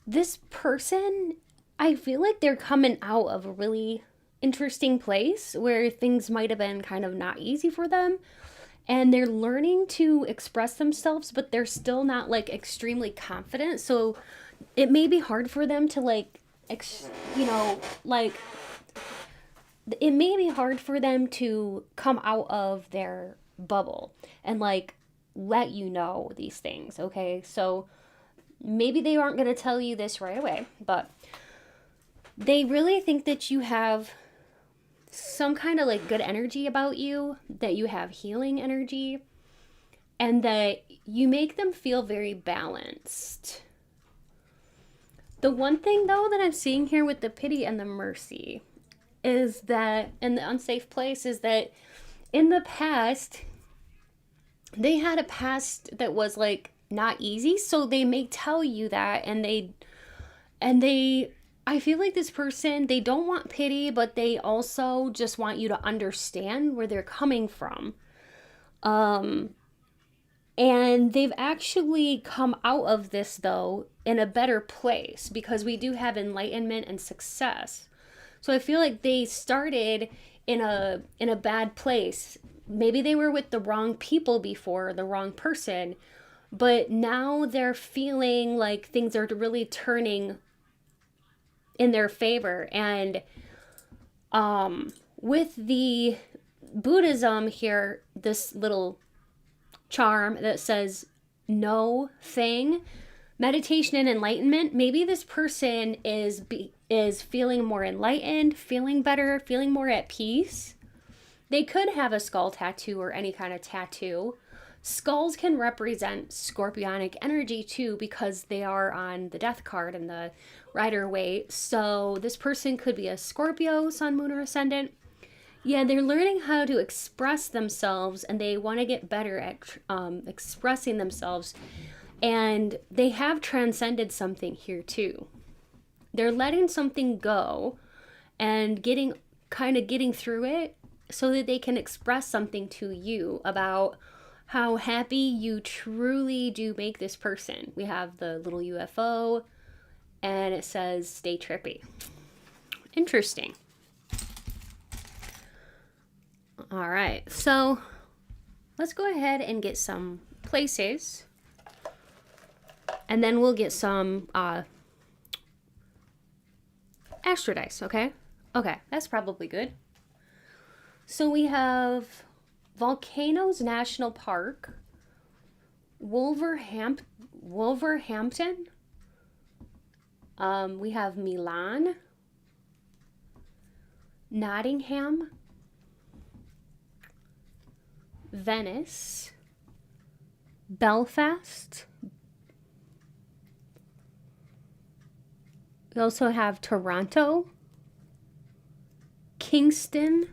this person, I feel like they're coming out of a really interesting place where things might have been kind of not easy for them. And they're learning to express themselves, but they're still not like extremely confident. So it may be hard for them to like, it may be hard for them to come out of their bubble and like let you know these things, okay? So maybe they aren't going to tell you this right away, but they really think that you have some kind of like good energy about you, that you have healing energy, and that you make them feel very balanced. The one thing, though, that I'm seeing here with the pity and the mercy is that, and the unsafe place, is that in the past, they had a past that was, like, not easy, so they may tell you that, and I feel like this person, they don't want pity, but they also just want you to understand where they're coming from. And they've actually come out of this, though, in a better place because we do have enlightenment and success. So I feel like they started in a bad place. Maybe they were with the wrong people before, the wrong person, but now they're feeling like things are really turning in their favor. And with the Buddhism here, this little charm that says no thing, meditation and enlightenment, maybe this person is feeling more enlightened, feeling better, feeling more at peace. They could have a skull tattoo or any kind of tattoo. Skulls can represent scorpionic energy too, because they are on the death card and the Rider-Waite. So this person could be a Scorpio, Sun, Moon, or Ascendant. Yeah, they're learning how to express themselves, and they want to get better at expressing themselves. And they have transcended something here too. They're letting something go and getting through it so that they can express something to you about how happy you truly do make this person. We have the little UFO, and it says stay trippy. Interesting. All right, so let's go ahead and get some places, and then we'll get some astro dice, okay? Okay, that's probably good. So we have Volcanoes National Park, Wolverhampton. We have Milan, Nottingham, Venice, Belfast. We also have Toronto, Kingston,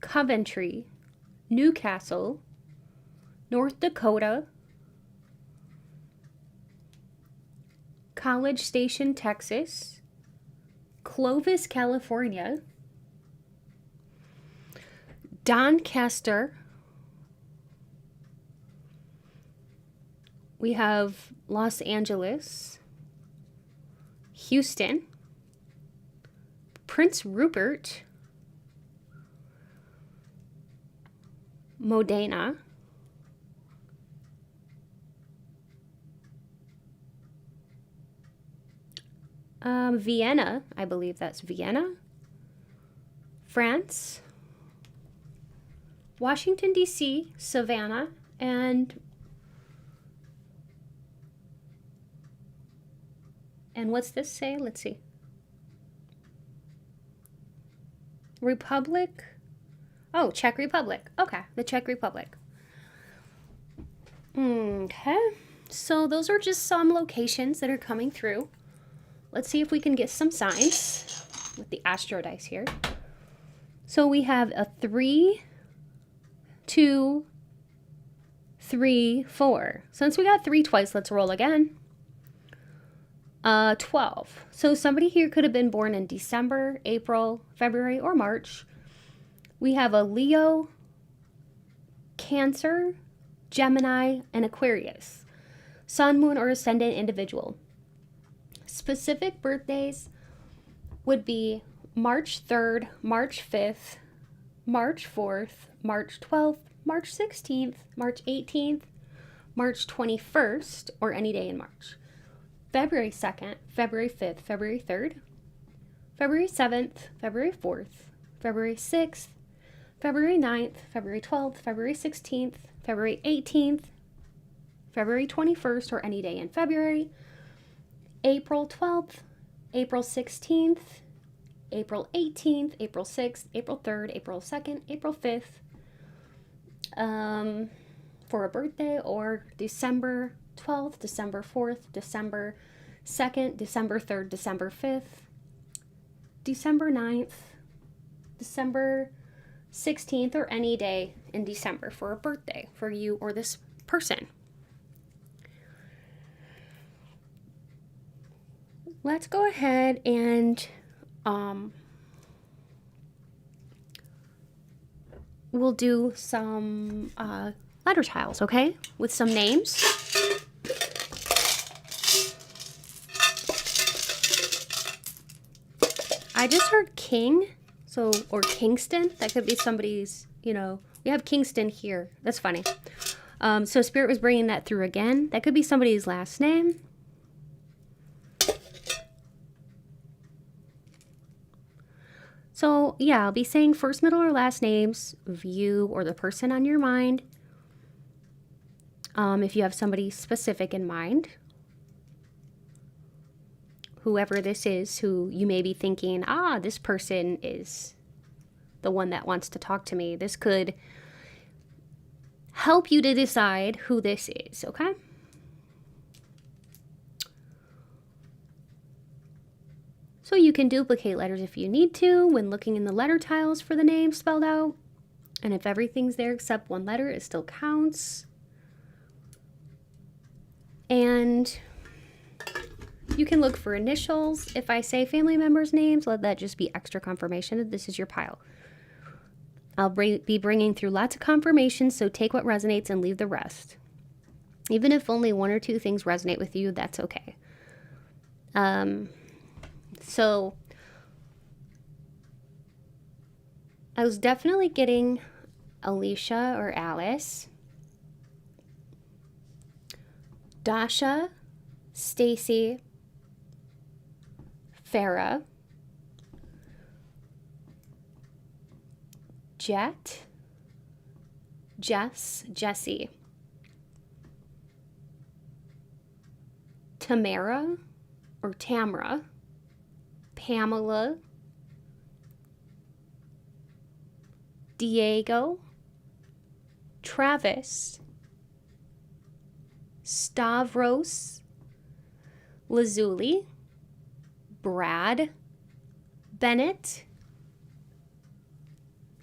Coventry, Newcastle, North Dakota, College Station, Texas, Clovis, California, Doncaster. We have Los Angeles, Houston, Prince Rupert, Modena, Vienna, I believe that's Vienna, France, Washington, D.C., Savannah, and what's this say? Let's see. Republic. Oh, Czech Republic. Okay, the Czech Republic. Okay, so those are just some locations that are coming through. Let's see if we can get some signs with the astro dice here. So we have a 3, 2, 3, 4. Since we got 3 twice, let's roll again. 12. So somebody here could have been born in December, April, February, or March. We have a Leo, Cancer, Gemini, and Aquarius. Sun, moon, or ascendant individual. Specific birthdays would be March 3rd, March 5th, March 4th, March 12th, March 16th, March 18th, March 21st, or any day in March. February 2nd, February 5th, February 3rd, February 7th, February 4th, February 6th, February 9th, February 12th, February 16th, February 18th, February 21st, or any day in February, April 12th, April 16th, April 18th, April 6th, April 3rd, April 2nd, April 5th, for a birthday, or December 12th, December 4th, December 2nd, December 3rd, December 5th, December 9th, December 16th, or any day in December for a birthday for you or this person. Let's go ahead and we'll do some letter tiles, okay? With some names. I just heard King, or Kingston. That could be somebody's, we have Kingston here. That's funny. So Spirit was bringing that through again. That could be somebody's last name. So yeah, I'll be saying first, middle, or last names of you or the person on your mind. If you have somebody specific in mind, whoever this is, who you may be thinking, this person is the one that wants to talk to me. This could help you to decide who this is, okay? So you can duplicate letters if you need to when looking in the letter tiles for the name spelled out. And if everything's there except one letter, it still counts. And you can look for initials. If I say family members' names, let that just be extra confirmation that this is your pile. I'll be bringing through lots of confirmations, so take what resonates and leave the rest. Even if only 1 or 2 things resonate with you, that's okay. So I was definitely getting Alicia or Alice, Dasha, Stacy, Farah, Jet, Jess, Jessie, Tamara or Tamra, Pamela, Diego, Travis, Stavros, Lazuli, Brad, Bennett,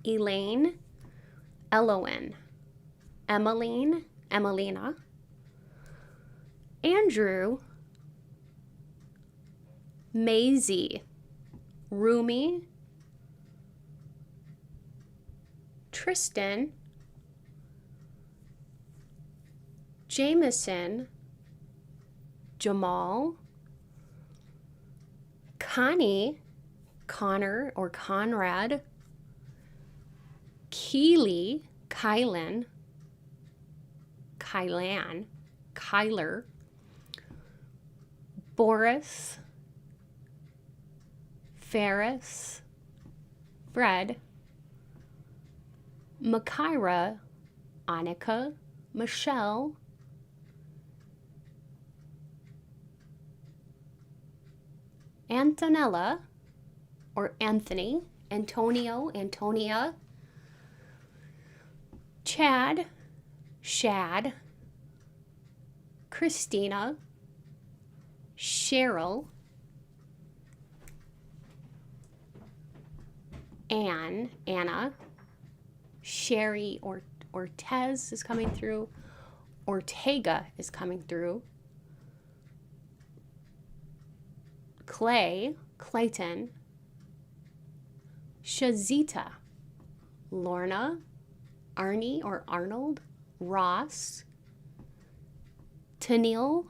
Elaine, Elowen, Emmeline, Emelina, Andrew, Maisie, Rumi, Tristan, Jameson, Jamal, Connie, Connor or Conrad, Keely, Kylan, Kyler, Boris, Ferris, Fred, Makira, Annika, Michelle, Antonella or Anthony, Antonio, Antonia, Chad, Shad, Christina, Cheryl, Anna, Sherry or Ortez is coming through, Ortega is coming through, Clayton, Shazita, Lorna, Arnie or Arnold, Ross, Daniel,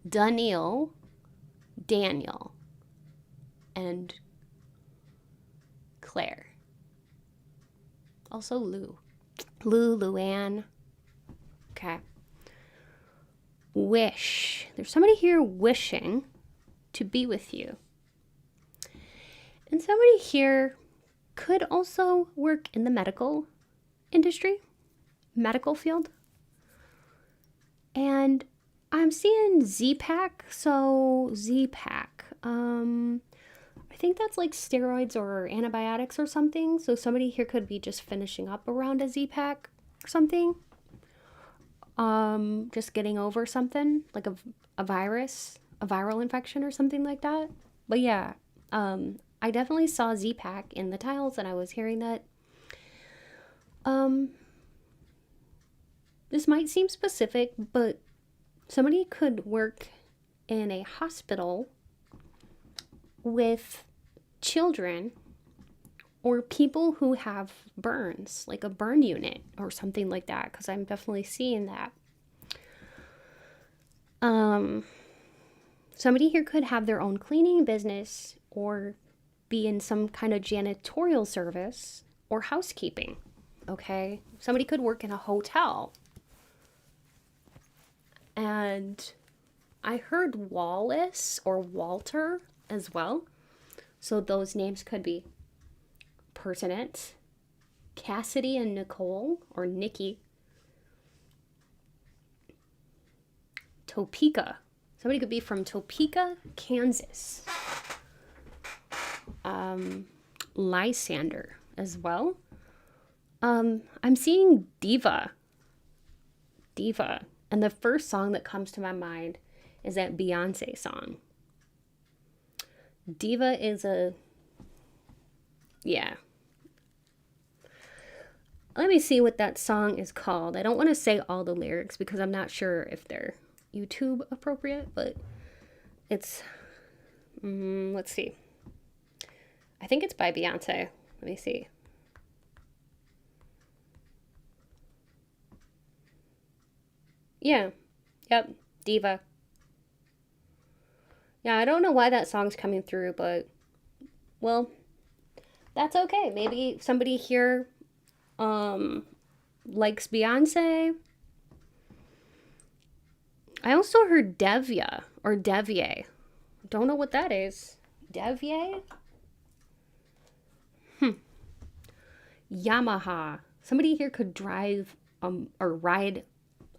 Daniel, and Claire. Also Luann. Okay. Wish. There's somebody here wishing to be with you. And somebody here could also work in the medical industry, medical field. And I'm seeing Z-Pack. So Z-Pack. I think that's like steroids or antibiotics or something. So somebody here could be just finishing up around a Z-Pack or something. Just getting over something like a virus, a viral infection or something like that. But yeah, I definitely saw Z-Pack in the tiles and I was hearing that. This might seem specific, but somebody could work in a hospital with children or people who have burns, like a burn unit or something like that, because I'm definitely seeing that. Somebody here could have their own cleaning business or be in some kind of janitorial service or housekeeping, okay? Somebody could work in a hotel. And I heard Wallace or Walter as well. So those names could be pertinent. Cassidy and Nicole or Nikki. Topeka. Somebody could be from Topeka, Kansas. Lysander as well. I'm seeing Diva. And the first song that comes to my mind is that Beyonce song. Diva is yeah. Let me see what that song is called. I don't want to say all the lyrics because I'm not sure if they're YouTube appropriate, but it's, let's see. I think it's by Beyonce. Let me see. Yeah. Yep. Diva. Yeah, I don't know why that song's coming through, but, well, that's okay. Maybe somebody here likes Beyonce. I also heard Devia or Devier. Don't know what that is. Devier? Yamaha. Somebody here could drive or ride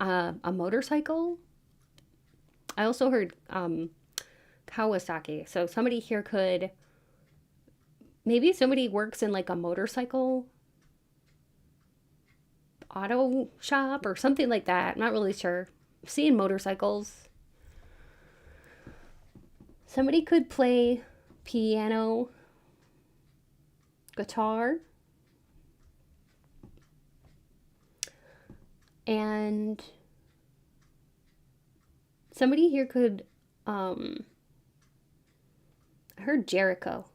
a motorcycle. I also heard Kawasaki. So somebody here could, maybe somebody works in like a motorcycle auto shop or something like that. I'm not really sure. Seeing motorcycles. Somebody could play piano, guitar, and somebody here could, I heard Jericho.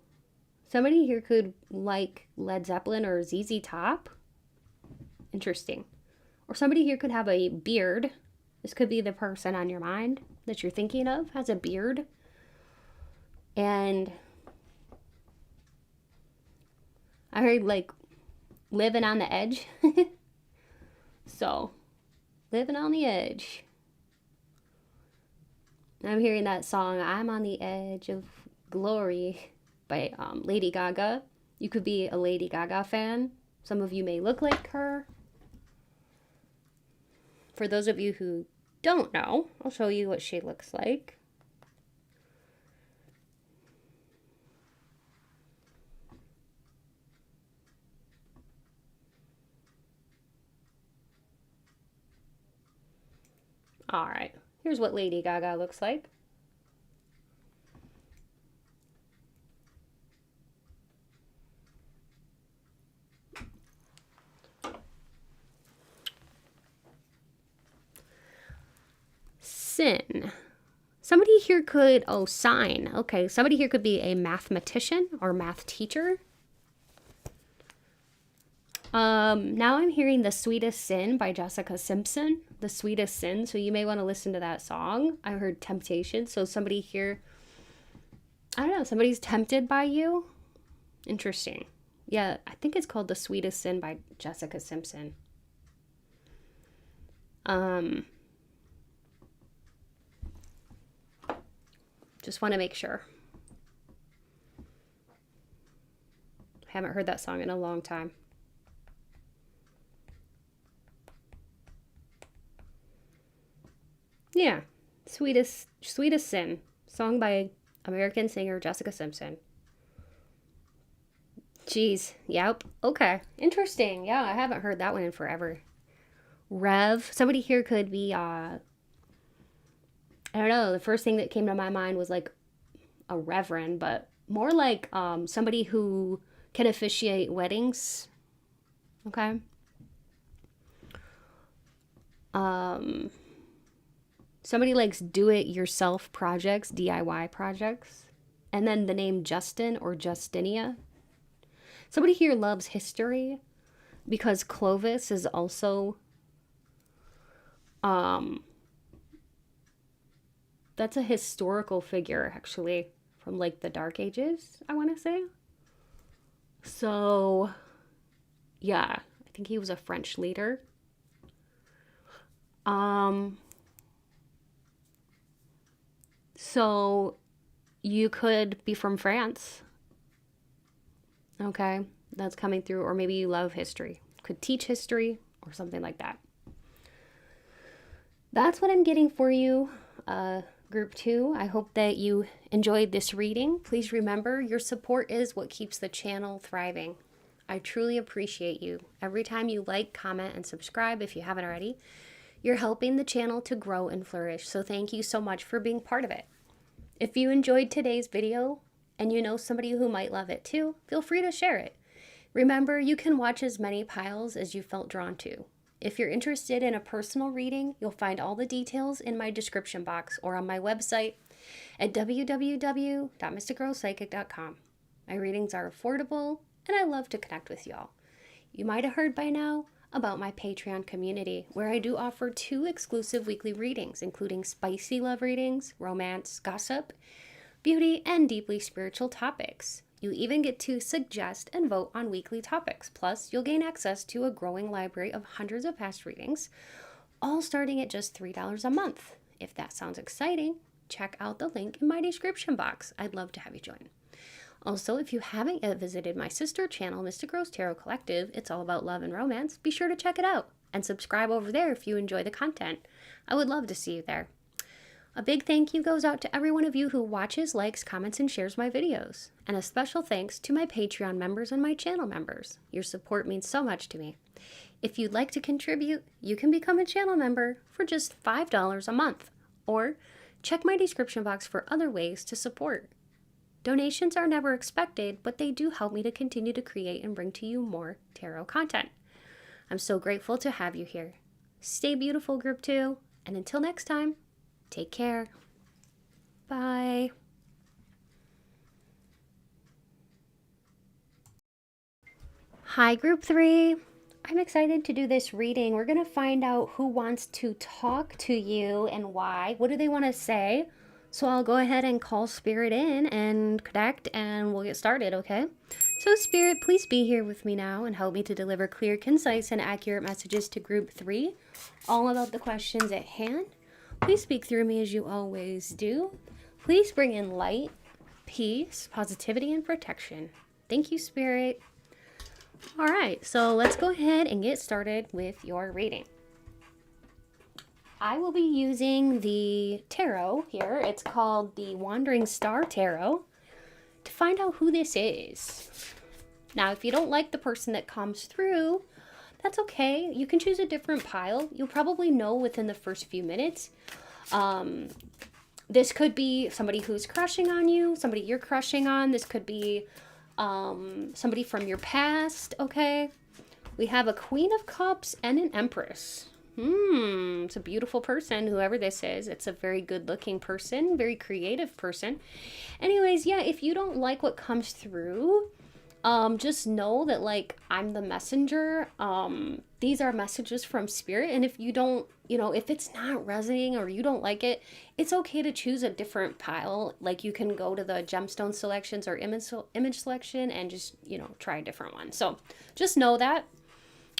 Somebody here could like Led Zeppelin or ZZ Top. Interesting. Or somebody here could have a beard. This could be the person on your mind that you're thinking of, has a beard. And I heard like living on the edge. So, living on the edge. I'm hearing that song, I'm on the Edge of Glory by Lady Gaga. You could be a Lady Gaga fan. Some of you may look like her. For those of you who don't know, I'll show you what she looks like. All right, here's what Lady Gaga looks like. Sin. Somebody here could, oh, sign. Okay, somebody here could be a mathematician or math teacher. Now I'm hearing The Sweetest Sin by Jessica Simpson. The Sweetest Sin, so you may want to listen to that song. I heard Temptation, so somebody here, I don't know, somebody's tempted by you. Interesting. Yeah, I think it's called The Sweetest Sin by Jessica Simpson. Just want to make sure. I haven't heard that song in a long time. Yeah, Sweetest Sin, song by American singer Jessica Simpson. Jeez, yep, okay, interesting. Yeah, I haven't heard that one in forever. Rev, somebody here could be, I don't know, the first thing that came to my mind was like a reverend, but more like somebody who can officiate weddings, okay? Somebody likes do-it-yourself projects, DIY projects. And then the name Justin or Justinia. Somebody here loves history because Clovis is also, that's a historical figure, actually, from like the Dark Ages, I want to say. So, yeah, I think he was a French leader. So you could be from France. Okay, that's coming through. Or maybe you love history. Could teach history or something like that. That's what I'm getting for you, Group 2. I hope that you enjoyed this reading. Please remember, your support is what keeps the channel thriving. I truly appreciate you. Every time you like, comment, and subscribe if you haven't already, you're helping the channel to grow and flourish, so thank you so much for being part of it. If you enjoyed today's video and you know somebody who might love it too, feel free to share it. Remember, you can watch as many piles as you felt drawn to. If you're interested in a personal reading, you'll find all the details in my description box or on my website at www.mysticgirlpsychic.com. My readings are affordable and I love to connect with y'all. You might have heard by now, about my Patreon community, where I do offer 2 exclusive weekly readings, including spicy love readings, romance, gossip, beauty, and deeply spiritual topics. You even get to suggest and vote on weekly topics. Plus, you'll gain access to a growing library of hundreds of past readings, all starting at just $3 a month. If that sounds exciting, check out the link in my description box. I'd love to have you join. Also, if you haven't yet visited my sister channel, Mystic Rose Tarot Collective, it's all about love and romance, be sure to check it out and subscribe over there if you enjoy the content. I would love to see you there. A big thank you goes out to every one of you who watches, likes, comments, and shares my videos. And a special thanks to my Patreon members and my channel members. Your support means so much to me. If you'd like to contribute, you can become a channel member for just $5 a month. Or check my description box for other ways to support. Donations are never expected, but they do help me to continue to create and bring to you more tarot content. I'm so grateful to have you here. Stay beautiful, Group 2, and until next time, take care. Bye. Hi, Group 3. I'm excited to do this reading. We're going to find out who wants to talk to you and why. What do they want to say? So I'll go ahead and call Spirit in and connect, and we'll get started, okay? So Spirit, please be here with me now and help me to deliver clear, concise, and accurate messages to Group 3, all about the questions at hand. Please speak through me as you always do. Please bring in light, peace, positivity, and protection. Thank you, Spirit. All right, so let's go ahead and get started with your reading. I will be using the tarot here. It's called the Wandering Star Tarot to find out who this is. Now, if you don't like the person that comes through, that's okay. You can choose a different pile. You'll probably know within the first few minutes. This could be somebody who's crushing on you, somebody you're crushing on. This could be somebody from your past, okay? We have a Queen of Cups and an Empress. It's a beautiful person, whoever this is. It's a very good-looking person, very creative person. Anyways, yeah, if you don't like what comes through, just know that, like, I'm the messenger. These are messages from Spirit, and if you don't, if it's not resonating or you don't like it, it's okay to choose a different pile. Like, you can go to the gemstone selections or image selection and just, try a different one. So just know that.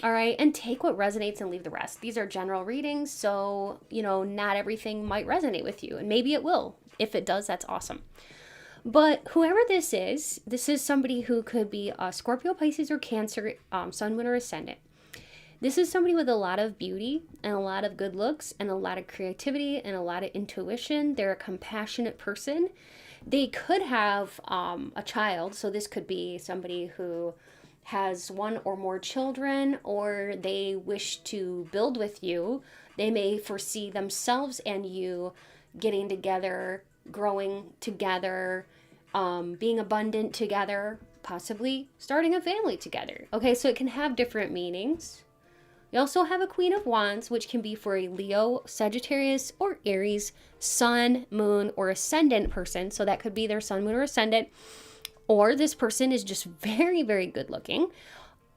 All right, and take what resonates and leave the rest. These are general readings, so, not everything might resonate with you, and maybe it will. If it does, that's awesome. But whoever this is somebody who could be a Scorpio, Pisces, or Cancer, Sun, Moon, or Ascendant. This is somebody with a lot of beauty and a lot of good looks and a lot of creativity and a lot of intuition. They're a compassionate person. They could have a child, so this could be somebody who has one or more children, or they wish to build with you. They may foresee themselves and you getting together, growing together, being abundant together, possibly starting a family together. Okay, so it can have different meanings. You also have a Queen of Wands, which can be for a Leo, Sagittarius, or Aries, Sun, Moon, or Ascendant person. So that could be their Sun, Moon, or Ascendant. Or this person is just very, very good looking,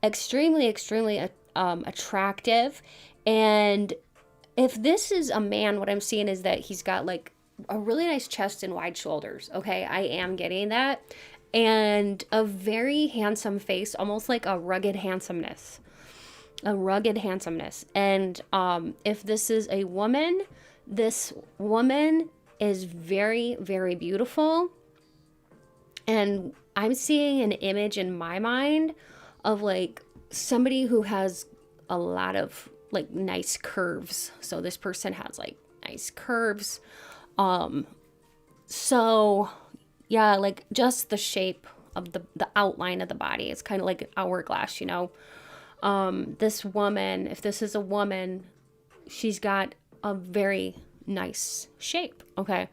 extremely, extremely attractive. And if this is a man, what I'm seeing is that he's got like a really nice chest and wide shoulders. Okay, I am getting that. And a very handsome face, almost like a rugged handsomeness. A rugged handsomeness. And if this is a woman, this woman is very, very beautiful. And I'm seeing an image in my mind of like somebody who has a lot of like nice curves. So this person has like nice curves. So yeah, like just the shape of the outline of the body. It's kind of like an hourglass, This woman, if this is a woman, she's got a very nice shape. Okay.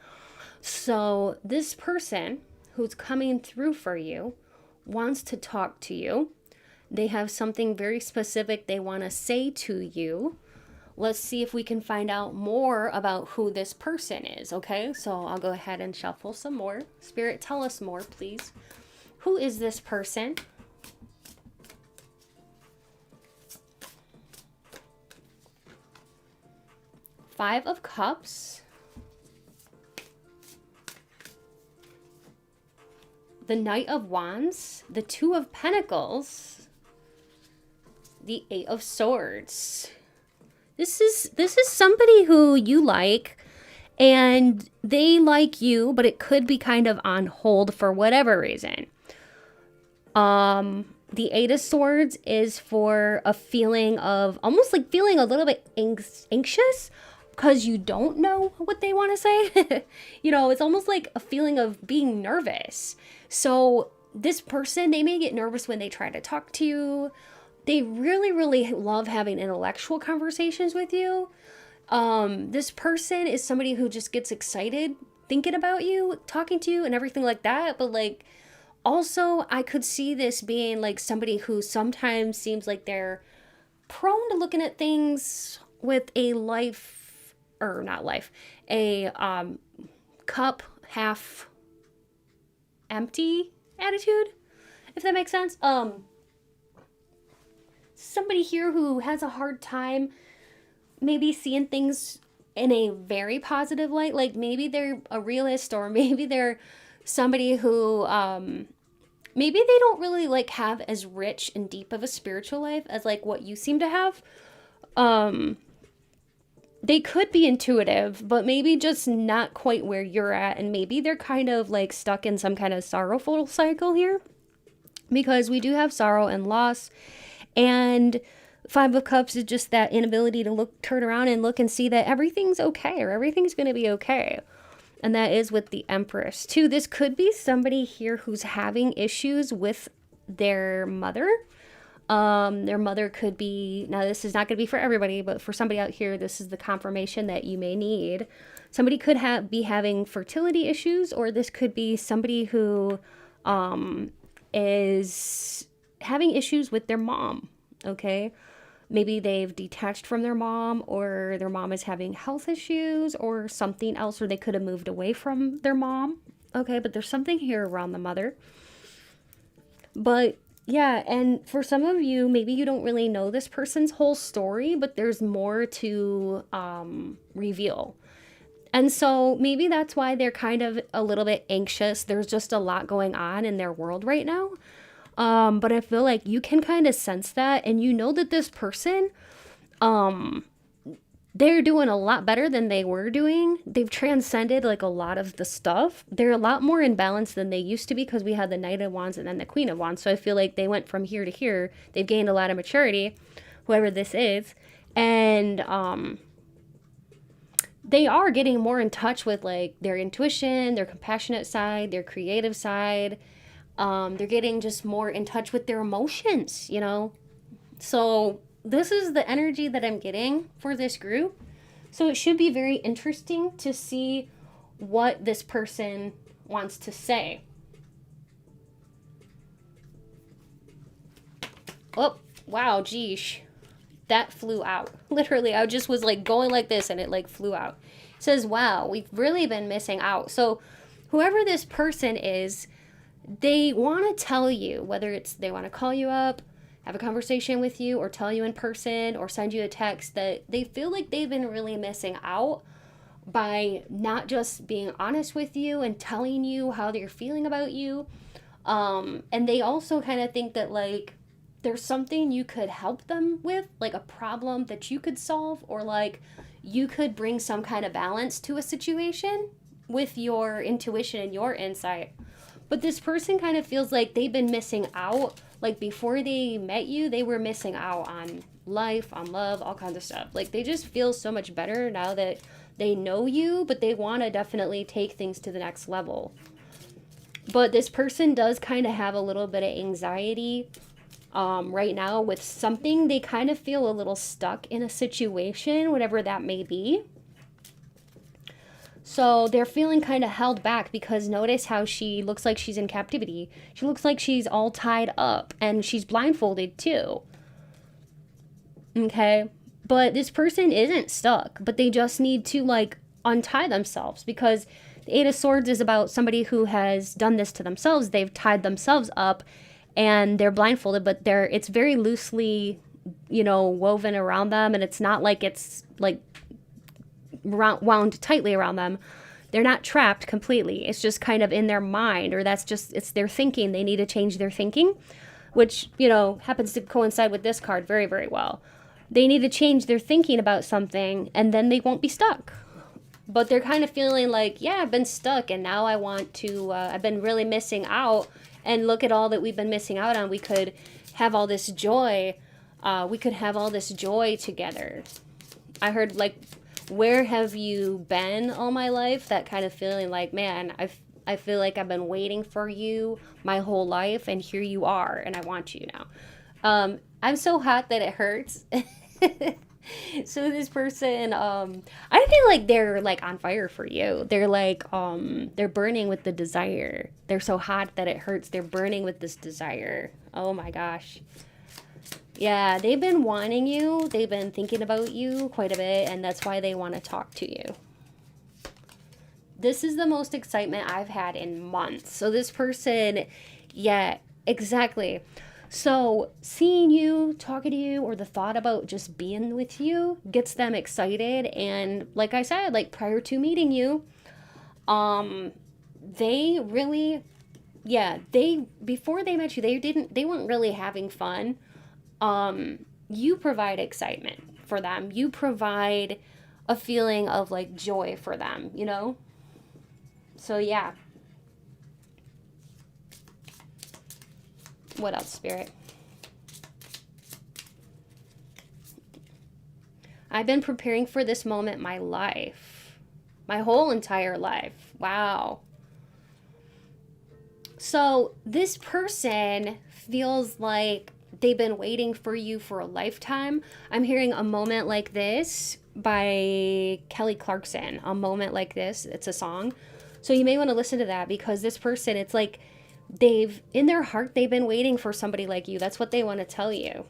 So this person who's coming through for you wants to talk to you. They have something very specific they want to say to you. Let's see if we can find out more about who this person is, okay? So I'll go ahead and shuffle some more. Spirit, tell us more, please. Who is this person? Five of Cups, the Knight of Wands, the Two of Pentacles, the Eight of Swords. This is somebody who you like, and they like you, but it could be kind of on hold for whatever reason. The Eight of Swords is for a feeling of almost like feeling a little bit anxious because you don't know what they want to say. You know, it's almost like a feeling of being nervous. So this person, they may get nervous when they try to talk to you. They really, really love having intellectual conversations with you. This person is somebody who just gets excited thinking about you, talking to you, and everything like that. But like, also, I could see this being like somebody who sometimes seems like they're prone to looking at things with a cup half empty attitude, if that makes sense. Somebody here who has a hard time maybe seeing things in a very positive light. Like maybe they're a realist, or maybe they're somebody who maybe they don't really like have as rich and deep of a spiritual life as like what you seem to have. They could be intuitive, but maybe just not quite where you're at, and maybe they're kind of like stuck in some kind of sorrowful cycle here, because we do have sorrow and loss. And Five of Cups is just that inability to turn around and look and see that everything's okay, or everything's going to be okay. And that is with the Empress too. This could be somebody here who's having issues with their mother. Their mother could be, now this is not going to be for everybody, but for somebody out here, this is the confirmation that you may need. Somebody could be having fertility issues, or this could be somebody who is having issues with their mom, okay? Maybe they've detached from their mom, or their mom is having health issues or something else, or they could have moved away from their mom, okay? But there's something here around the mother. But yeah, and for some of you, maybe you don't really know this person's whole story, but there's more to reveal. And so maybe that's why they're kind of a little bit anxious. There's just a lot going on in their world right now. But I feel like you can kind of sense that, and you know that this person, they're doing a lot better than they were doing. They've transcended like a lot of the stuff. They're a lot more in balance than they used to be, because we had the Knight of Wands and then the Queen of Wands. So I feel like they went from here to here. They've gained a lot of maturity, whoever this is. And they are getting more in touch with like their intuition, their compassionate side, their creative side. They're getting just more in touch with their emotions, you know? So this is the energy that I'm getting for this group. So it should be very interesting to see what this person wants to say. Oh, wow, geesh. That flew out. Literally, I just was like going like this and it like flew out. It says, wow, we've really been missing out. So whoever this person is, they want to tell you, whether it's they want to call you up, have a conversation with you, or tell you in person, or send you a text, that they feel like they've been really missing out by not just being honest with you and telling you how they're feeling about you. And they also kind of think that like there's something you could help them with, like a problem that you could solve, or like you could bring some kind of balance to a situation with your intuition and your insight. But this person kind of feels like they've been missing out. Like before they met you, they were missing out on life, on love, all kinds of stuff. Like they just feel so much better now that they know you, but they want to definitely take things to the next level. But this person does kind of have a little bit of anxiety right now with something. They kind of feel a little stuck in a situation, whatever that may be. So they're feeling kind of held back, because notice how she looks like she's in captivity. She looks like she's all tied up, and she's blindfolded too. Okay? But this person isn't stuck, but they just need to like untie themselves, because the Eight of Swords is about somebody who has done this to themselves. They've tied themselves up and they're blindfolded, but it's very loosely, you know, woven around them, and it's not like it's like wound tightly around them. They're not trapped completely. It's just kind of in their mind, or it's their thinking. They need to change their thinking, which, you know, happens to coincide with this card very, very well. They need to change their thinking about something, and then they won't be stuck. But they're kind of feeling like, yeah, I've been stuck, and now I want to, I've been really missing out, and look at all that we've been missing out on. We could have all this joy. We could have all this joy together. I heard, like, where have you been all my life? That kind of feeling like, man, I feel like I've been waiting for you my whole life, and here you are, and I want you now. I'm so hot that it hurts. So this person, I feel like they're like on fire for you. They're like, they're burning with the desire. They're so hot that it hurts. They're burning with this desire. Oh my gosh. Yeah, they've been wanting you. They've been thinking about you quite a bit, and that's why they want to talk to you. This is the most excitement I've had in months. So this person, yeah, exactly. So seeing you, talking to you, or the thought about just being with you gets them excited. And like I said, like prior to meeting you, they really, yeah, before they met you, they weren't really having fun. You provide excitement for them. You provide a feeling of like joy for them, you know? So yeah. What else, Spirit? I've been preparing for this moment my life. My whole entire life. Wow. So this person feels like they've been waiting for you for a lifetime. I'm hearing A Moment Like This by Kelly Clarkson. A Moment Like This. It's a song. So you may want to listen to that, because this person, it's like in their heart, they've been waiting for somebody like you. That's what they want to tell you.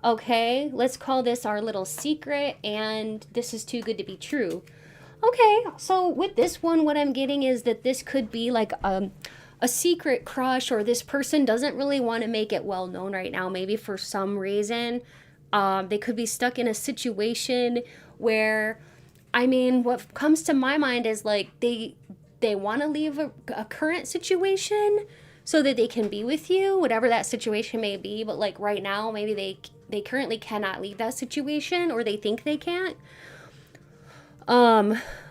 Okay, let's call this our little secret, and this is too good to be true. Okay, so with this one, what I'm getting is that this could be like a secret crush, or this person doesn't really want to make it well known right now, maybe for some reason. They could be stuck in a situation where, I mean, what comes to my mind is like they want to leave a current situation so that they can be with you, whatever that situation may be. But like right now, maybe they currently cannot leave that situation, or they think they can't.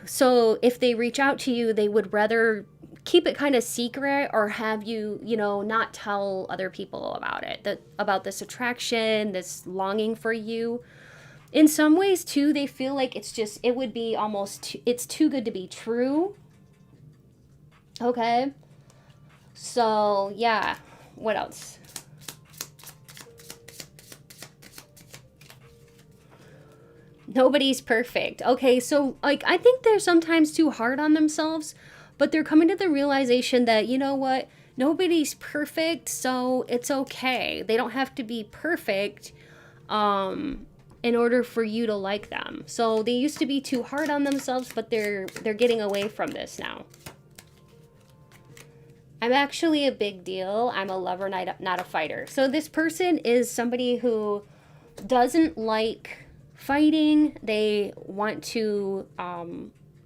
So if they reach out to you, they would rather keep it kind of secret, or have you, you know, not tell other people about it, about this attraction, this longing for you. In some ways too, they feel like it would be almost, it's too good to be true. Okay. So yeah, what else? Nobody's perfect. Okay, so like I think they're sometimes too hard on themselves, but they're coming to the realization that, you know what, nobody's perfect, so it's okay. They don't have to be perfect in order for you to like them. So they used to be too hard on themselves, but they're getting away from this now. I'm actually a big deal. I'm a lover, not a fighter. So this person is somebody who doesn't like fighting. They want to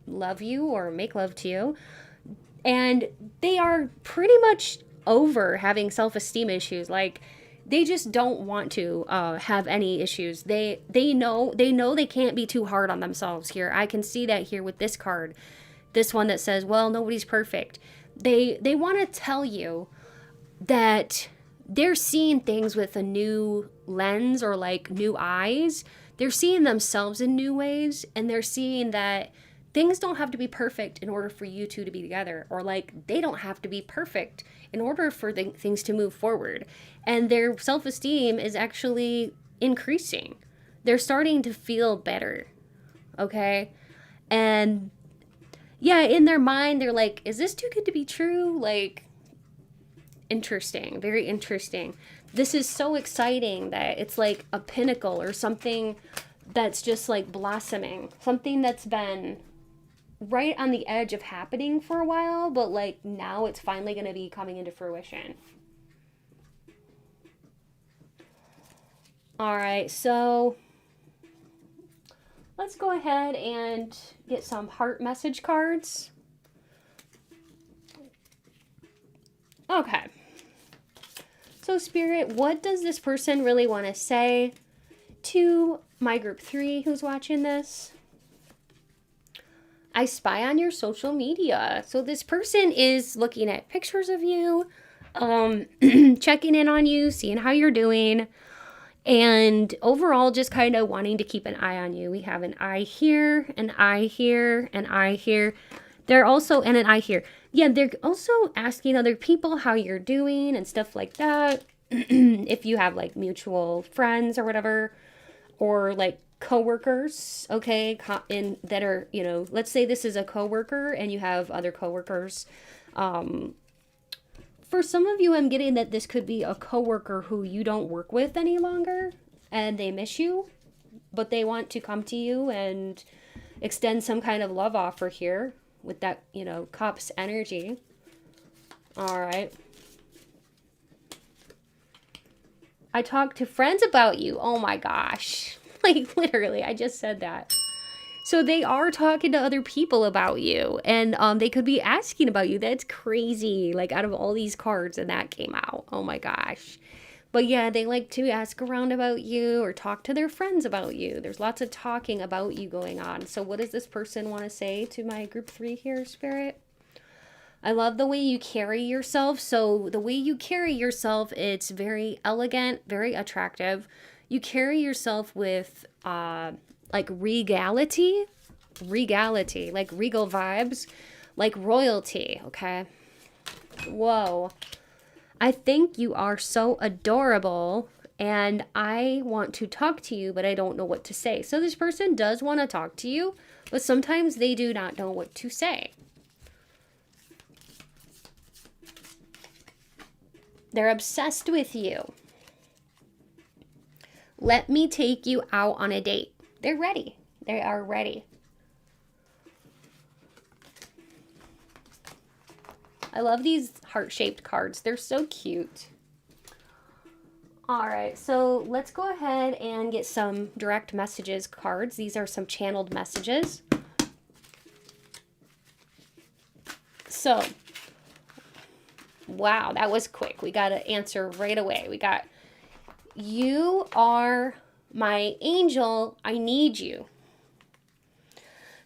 love you or make love to you. And they are pretty much over having self-esteem issues. Like, they just don't want to have any issues. They know they can't be too hard on themselves here. I can see that here with this card. This one that says, well, nobody's perfect. They want to tell you that they're seeing things with a new lens, or like new eyes. They're seeing themselves in new ways, and they're seeing that things don't have to be perfect in order for you two to be together, or like they don't have to be perfect in order for things to move forward. And their self-esteem is actually increasing. They're starting to feel better. Okay? And yeah, in their mind, they're like, is this too good to be true? Like, interesting, very interesting. This is so exciting that it's like a pinnacle, or something that's just like blossoming. Something that's been right on the edge of happening for a while, but like now it's finally going to be coming into fruition. All right, so let's go ahead and get some heart message cards. Okay. So, Spirit, what does this person really want to say to my group 3 who's watching this? I spy on your social media. So this person is looking at pictures of you, checking in on you, seeing how you're doing, and overall just kind of wanting to keep an eye on you. We have an eye here, an eye here, an eye here. They're also, and an eye here. Yeah, they're also asking other people how you're doing and stuff like that. If you have like mutual friends or whatever, or like coworkers, okay, that are, you know, let's say this is a coworker and you have other coworkers. For some of you, I'm getting that this could be a coworker who you don't work with any longer and they miss you, but they want to come to you and extend some kind of love offer here with that, you know, cups energy. All right. I talk to friends about you. Oh my gosh. Like literally, I just said that. So they are talking to other people about you, and they could be asking about you. That's crazy. Like out of all these cards, and that came out. Oh my gosh. But yeah, they like to ask around about you or talk to their friends about you. There's lots of talking about you going on. So what does this person want to say to my group 3 here, Spirit? I love the way you carry yourself. So the way you carry yourself, it's very elegant, very attractive. You carry yourself with like regality, like regal vibes, like royalty, okay? Whoa. I think you are so adorable and I want to talk to you, but I don't know what to say. So this person does want to talk to you, but sometimes they do not know what to say. They're obsessed with you. Let me take you out on a date. They're ready. They are ready. I love these heart-shaped cards. They're so cute. All right, so let's go ahead and get some direct messages cards. These are some channeled messages. So, wow, that was quick. We got to answer right away. We got, you are my angel. I need you.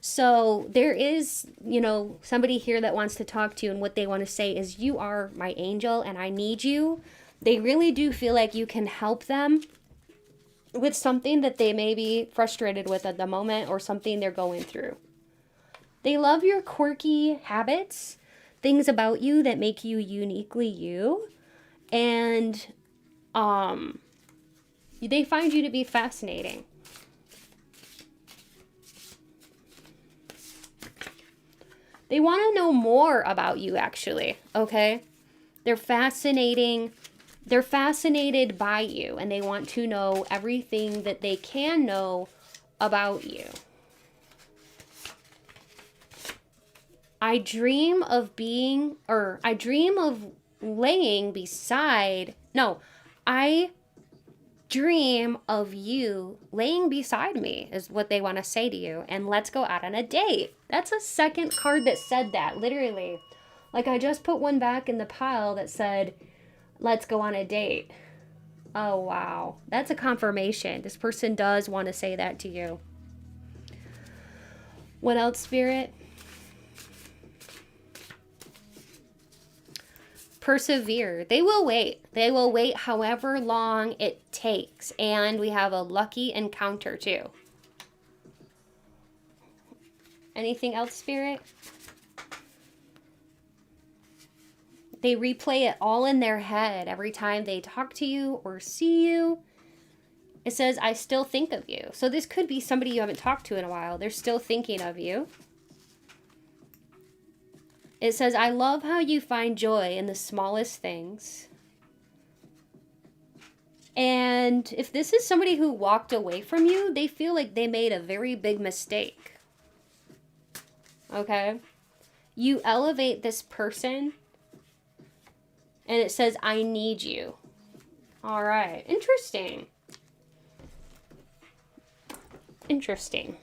So there is, you know, somebody here that wants to talk to you, and what they want to say is, you are my angel and I need you. They really do feel like you can help them with something that they may be frustrated with at the moment or something they're going through. They love your quirky habits, things about you that make you uniquely you, and they find you to be fascinating. They want to know more about you, actually, okay? They're fascinating. They're fascinated by you, and they want to know everything that they can know about you. I dream of laying beside, no, I dream of you laying beside me is what they want to say to you, and let's go out on a date. That's a second card that said that, literally. Like I just put one back in the pile that said, let's go on a date. Oh, wow. That's a confirmation. This person does want to say that to you. What else, Spirit? Persevere. They will wait. They will wait however long it takes. And we have a lucky encounter too. Anything else, Spirit? They replay it all in their head every time they talk to you or see you. It says, I still think of you. So this could be somebody you haven't talked to in a while. They're still thinking of you. It says, I love how you find joy in the smallest things. And if this is somebody who walked away from you, they feel like they made a very big mistake. Okay? You elevate this person. And it says, I need you. All right. Interesting. interesting.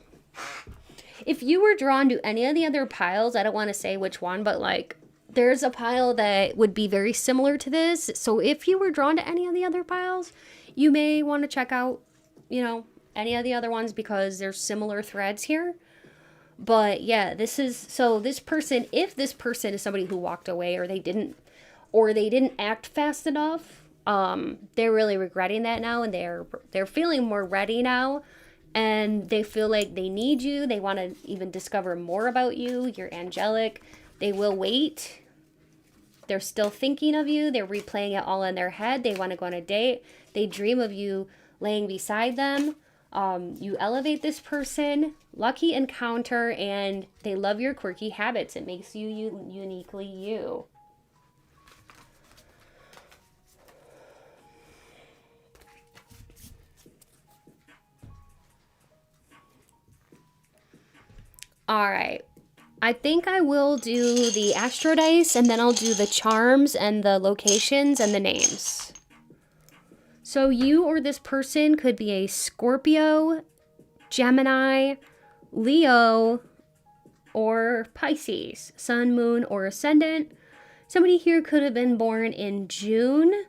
If you were drawn to any of the other piles, I don't want to say which one, but like there's a pile that would be very similar to this. So if you were drawn to any of the other piles, you may want to check out, you know, any of the other ones because there's similar threads here. But yeah, this is, so this person, if this person is somebody who walked away or they didn't act fast enough, they're really regretting that now, and they're feeling more ready now, and they feel like they need you. They want to even discover more about you. You're angelic. They will wait. They're still thinking of you. They're replaying it all in their head. They want to go on a date. They dream of you laying beside them. You elevate this person, lucky encounter, and they love your quirky habits. It makes you uniquely you. All right. I think I will do the astro dice, and then I'll do the charms and the locations and the names. So you or this person could be a Scorpio, Gemini, Leo, or Pisces, Sun, Moon, or Ascendant. Somebody here could have been born in June.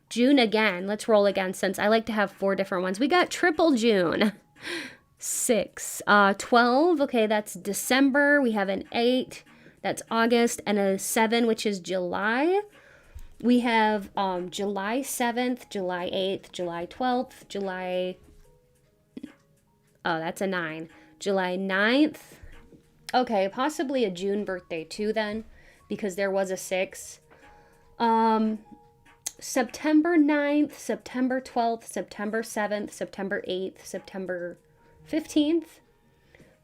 June again. Let's roll again since I like to have 4 different ones. We got triple June. 6. 12. Okay, that's December. We have an 8. That's August. And a 7, which is July. We have July 7th, July 8th, July 12th, July... Oh, that's a 9. July 9th. Okay, possibly a June birthday too then, because there was a 6. September 9th, September 12th, September 7th, September 8th, September 15th,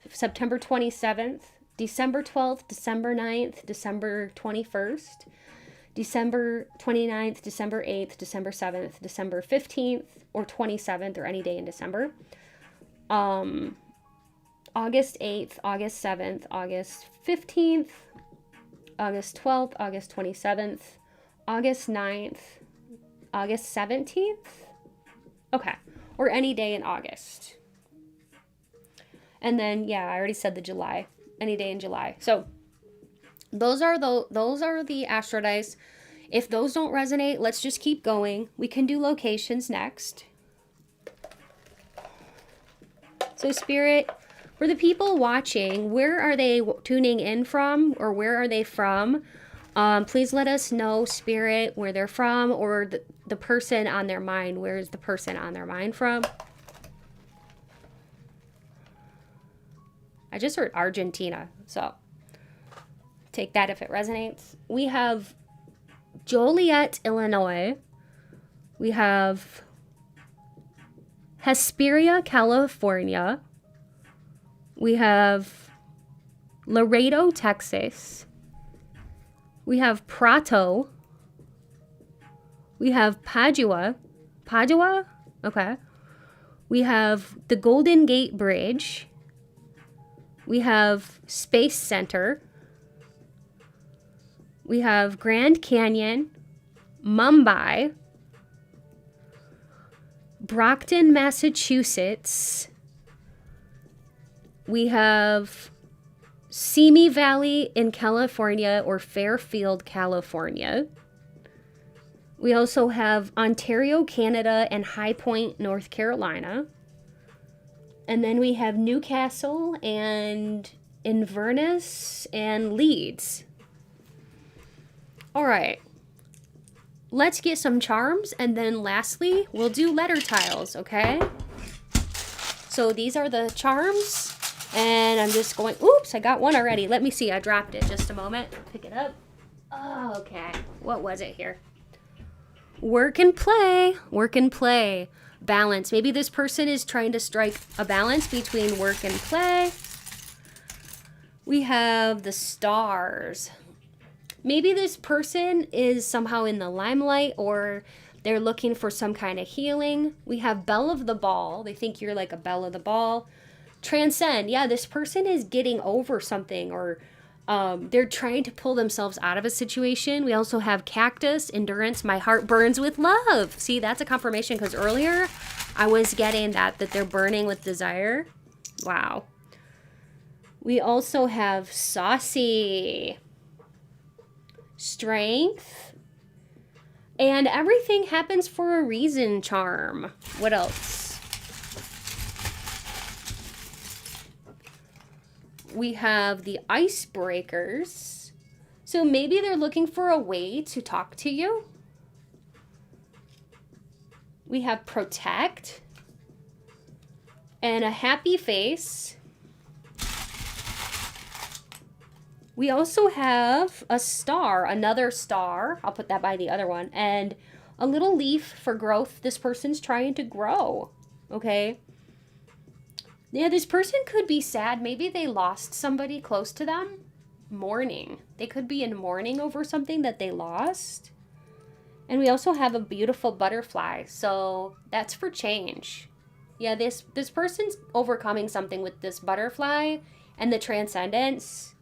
September 27th, December 12th, December 9th, December 21st, December 29th, December 8th, December 7th, December 15th, or 27th, or any day in December. August 8th, August 7th, August 15th, August 12th, August 27th, August 9th, August 17th. Okay, or any day in August. And then, yeah, I already said the July. Any day in July. So those are the astro dice. If those don't resonate, let's just keep going. We can do locations next. So Spirit, for the people watching, where are they tuning in from, or where are they from? Please let us know, Spirit, where they're from, or the person on their mind. Where is the person on their mind from? I just heard Argentina, so take that if it resonates. We have Joliet, Illinois. We have Hesperia, California. We have Laredo, Texas. We have Prato. We have Padua. Padua? Okay. We have the Golden Gate Bridge. We have Space Center. We have Grand Canyon, Mumbai, Brockton, Massachusetts. We have Simi Valley in California, or Fairfield, California. We also have Ontario, Canada, and High Point, North Carolina. And then we have Newcastle and Inverness and Leeds. All right. Let's get some charms, and then lastly, we'll do letter tiles, okay? So these are the charms, and I'm just going, oops, I got one already. Let me see, I dropped it. Just a moment. Pick it up. Oh, okay. What was it here? Work and play. Work and play. Balance. Maybe this person is trying to strike a balance between work and play. We have the stars. Maybe this person is somehow in the limelight, or they're looking for some kind of healing. We have belle of the ball. They think you're like a belle of the ball. Transcend. Yeah, this person is getting over something, or they're trying to pull themselves out of a situation. We also have cactus, endurance, my heart burns with love. See, that's a confirmation, because earlier I was getting that they're burning with desire. Wow. We also have saucy, strength, and everything happens for a reason charm. What else? We have the icebreakers. So maybe they're looking for a way to talk to you. We have protect and a happy face. We also have a star, another star. I'll put that by the other one. And a little leaf for growth. This person's trying to grow. Okay. Yeah, this person could be sad. Maybe they lost somebody close to them. Mourning. They could be in mourning over something that they lost. And we also have a beautiful butterfly. So that's for change. Yeah, this person's overcoming something with this butterfly and the transcendence.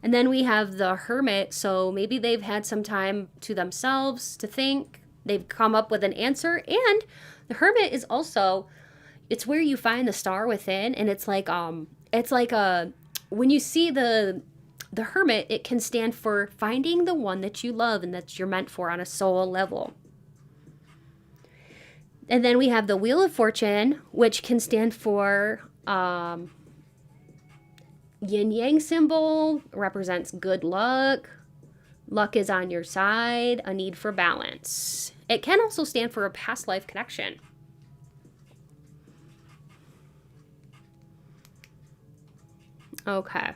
And then we have the hermit. So maybe they've had some time to themselves to think. They've come up with an answer. And the hermit is also, it's where you find the star within. And it's like when you see the hermit, it can stand for finding the one that you love and that you're meant for on a soul level. And then we have the Wheel of Fortune, which can stand for yin-yang symbol, represents good luck. Luck is on your side, a need for balance. It can also stand for a past life connection. Okay.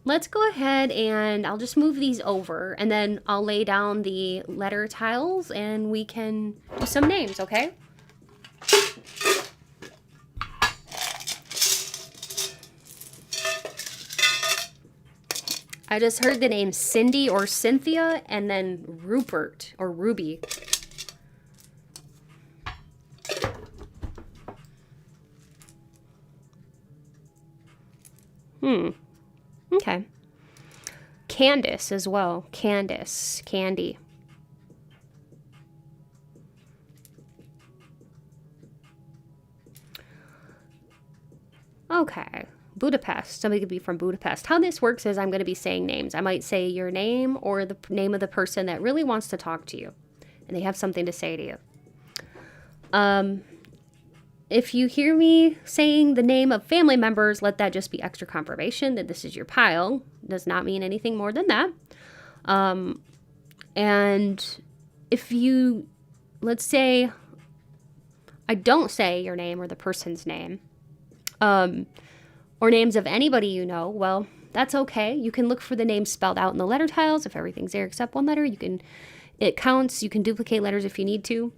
Let's go ahead and I'll just move these over and then I'll lay down the letter tiles and we can do some names, okay? I just heard the name Cindy or Cynthia and then Rupert or Ruby. Okay. Candace as well. Candace. Candy. Okay. Budapest. Somebody could be from Budapest. How this works is I'm going to be saying names. I might say your name or the name of the person that really wants to talk to you. And they have something to say to you. If you hear me saying the name of family members, let that just be extra confirmation that this is your pile. Does not mean anything more than that. And if you, let's say, I don't say your name or the person's name, or names of anybody you know, well, that's okay. You can look for the name spelled out in the letter tiles. If everything's there except one letter, it counts. You can duplicate letters if you need to.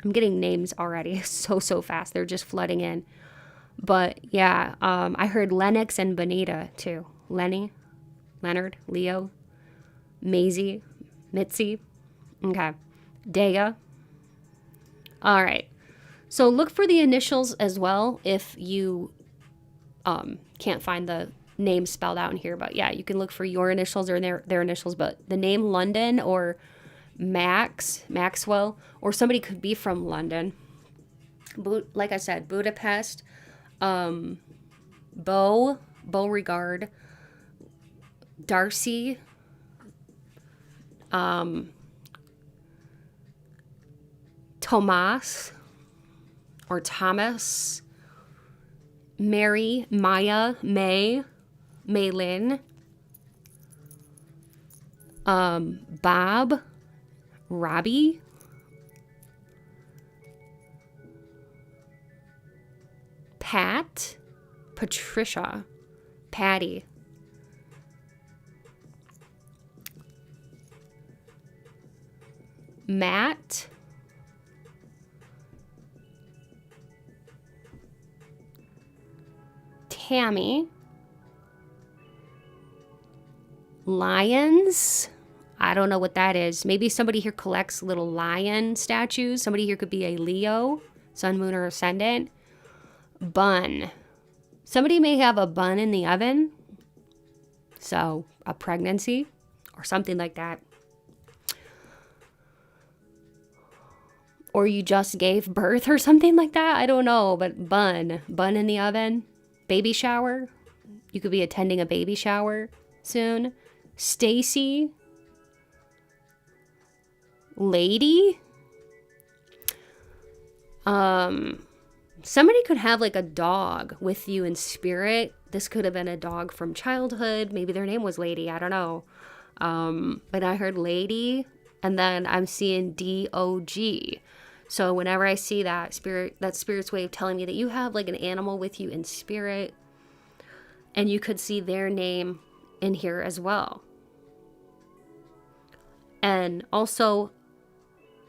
I'm getting names already so fast. They're just flooding in. But yeah, I heard Lennox and Bonita too. Lenny, Leonard, Leo, Maisie, Mitzi. Okay. Dea. All right. So look for the initials as well if you can't find the name spelled out in here. But yeah, you can look for your initials or their initials. But the name London or Maxwell, or somebody could be from London. Like I said, Budapest, Beauregard, Darcy, Tomas, or Thomas, Mary, Maya, May, Maylin, Bob, Robbie, Pat, Patricia, Patty, Matt, Tammy, Lions. I don't know what that is. Maybe somebody here collects little lion statues. Somebody here could be a Leo, sun, moon, or ascendant. Bun. Somebody may have a bun in the oven. So, a pregnancy or something like that. or you just gave birth or something like that. I don't know, but bun in the oven. Baby shower. You could be attending a baby shower soon. Stacy. Lady. Somebody could have like a dog with you in spirit. This could have been a dog from childhood. Maybe their name was Lady. I don't know. But I heard Lady, and then I'm seeing DOG. So whenever I see that spirit's way of telling me that you have like an animal with you in spirit, and you could see their name in here as well. And also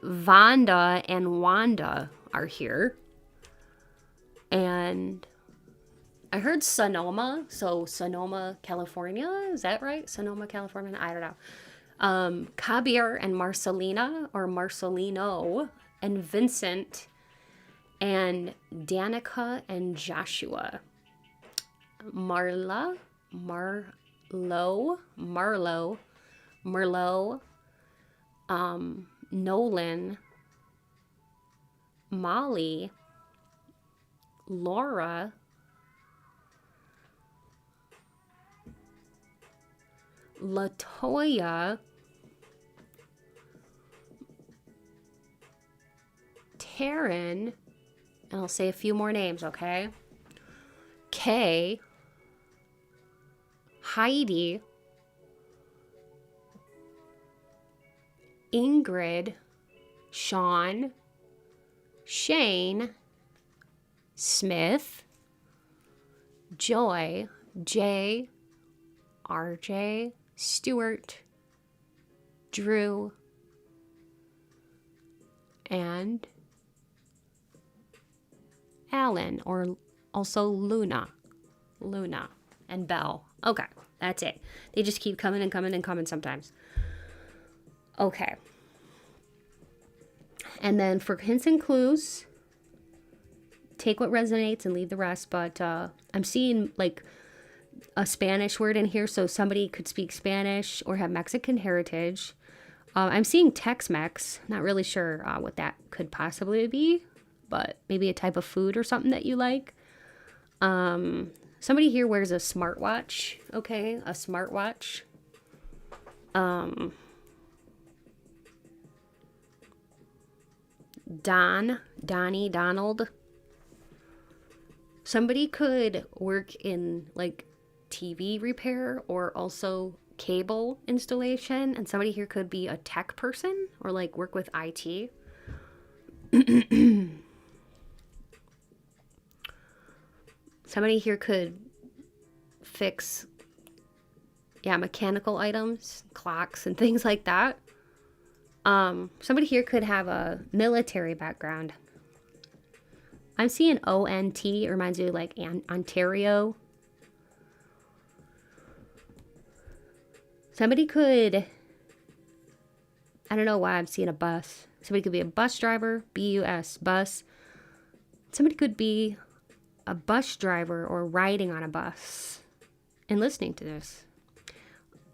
Vonda and Wanda are here. And I heard Sonoma, so Sonoma, California, is that right? Sonoma, California, I don't know. Kabir and Marcelina, or Marcelino, and Vincent, and Danica and Joshua. Marlo, Nolan, Molly, Laura, Latoya, Taryn, and I'll say a few more names, okay? Kay, Heidi, Ingrid, Sean, Shane, Smith, Joy, Jay, RJ, Stuart, Drew, and Alan, or also Luna, and Belle. Okay, that's it. They just keep coming and coming and coming sometimes. Okay. And then for hints and clues, take what resonates and leave the rest. But I'm seeing like a Spanish word in here, so somebody could speak Spanish or have Mexican heritage. I'm seeing Tex-Mex. Not really sure what that could possibly be, but maybe a type of food or something that you like. Somebody here wears a smartwatch. Okay, a smartwatch. Donnie, Donald. Somebody could work in like TV repair or also cable installation, and somebody here could be a tech person or like work with IT. Somebody here could fix mechanical items, clocks and things like that. Somebody here could have a military background. I'm seeing ONT, reminds you of like Ontario. Somebody could, I don't know why I'm seeing a bus. Somebody could be a bus driver, BUS, bus. Somebody could be a bus driver or riding on a bus and listening to this.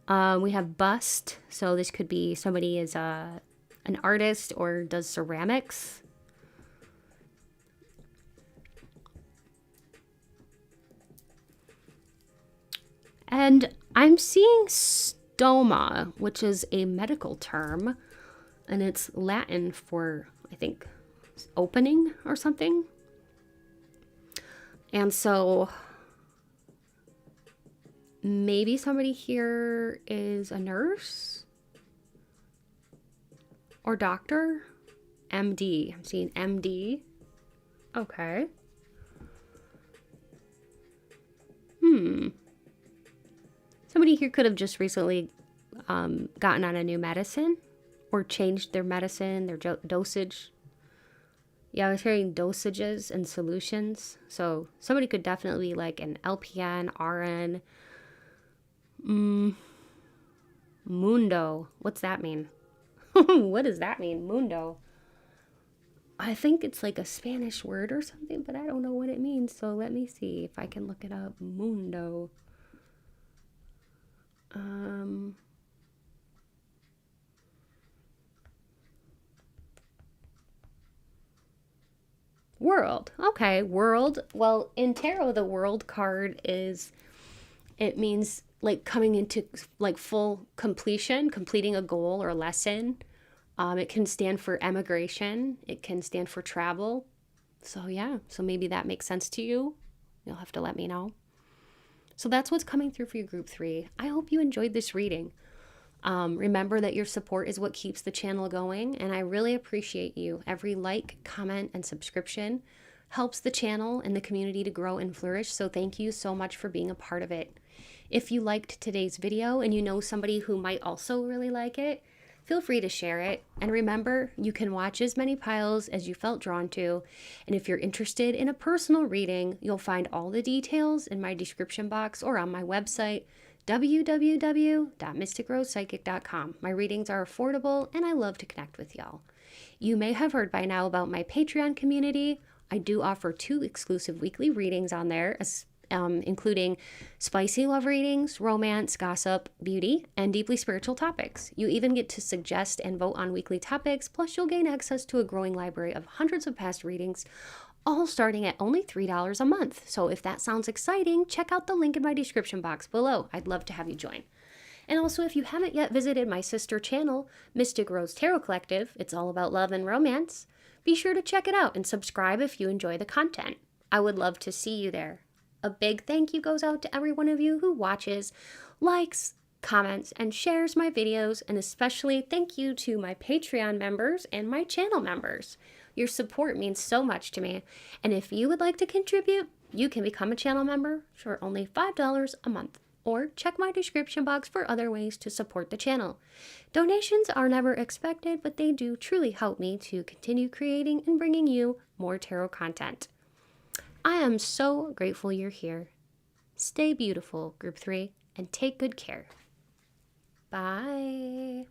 We have bust, so this could be somebody is an artist or does ceramics. And I'm seeing stoma, which is a medical term, and it's Latin for, I think, opening or something. And so maybe somebody here is a nurse or doctor. MD. I'm seeing MD. Okay. Somebody here could have just recently gotten on a new medicine or changed their medicine, their dosage. Yeah, I was hearing dosages and solutions. So somebody could definitely be like an LPN, RN. Mundo. What's that mean? What does that mean? Mundo. I think it's like a Spanish word or something, but I don't know what it means. So let me see if I can look it up. Mundo. World. Okay, world. Well, in tarot, the world card it means like coming into like full completion, completing a goal or a lesson. It can stand for emigration. It can stand for travel. So yeah, so maybe that makes sense to you. You'll have to let me know. So that's what's coming through for you, group 3. I hope you enjoyed this reading. Remember that your support is what keeps the channel going, and I really appreciate you. Every like, comment, and subscription helps the channel and the community to grow and flourish, so thank you so much for being a part of it. If you liked today's video and you know somebody who might also really like it, feel free to share it. And remember, you can watch as many piles as you felt drawn to. And if you're interested in a personal reading, you'll find all the details in my description box or on my website, www.mysticrosepsychic.com. My readings are affordable and I love to connect with y'all. You may have heard by now about my Patreon community. I do offer 2 exclusive weekly readings on there, including spicy love readings, romance, gossip, beauty, and deeply spiritual topics. You even get to suggest and vote on weekly topics, plus you'll gain access to a growing library of hundreds of past readings, all starting at only $3 a month. So if that sounds exciting, check out the link in my description box below. I'd love to have you join. And also, if you haven't yet visited my sister channel, Mystic Rose Tarot Collective, it's all about love and romance, be sure to check it out and subscribe if you enjoy the content. I would love to see you there. A big thank you goes out to every one of you who watches, likes, comments, and shares my videos, and especially thank you to my Patreon members and my channel members. Your support means so much to me, and if you would like to contribute, you can become a channel member for only $5 a month, or check my description box for other ways to support the channel. Donations are never expected, but they do truly help me to continue creating and bringing you more tarot content. I am so grateful you're here. Stay beautiful, group 3, and take good care. Bye.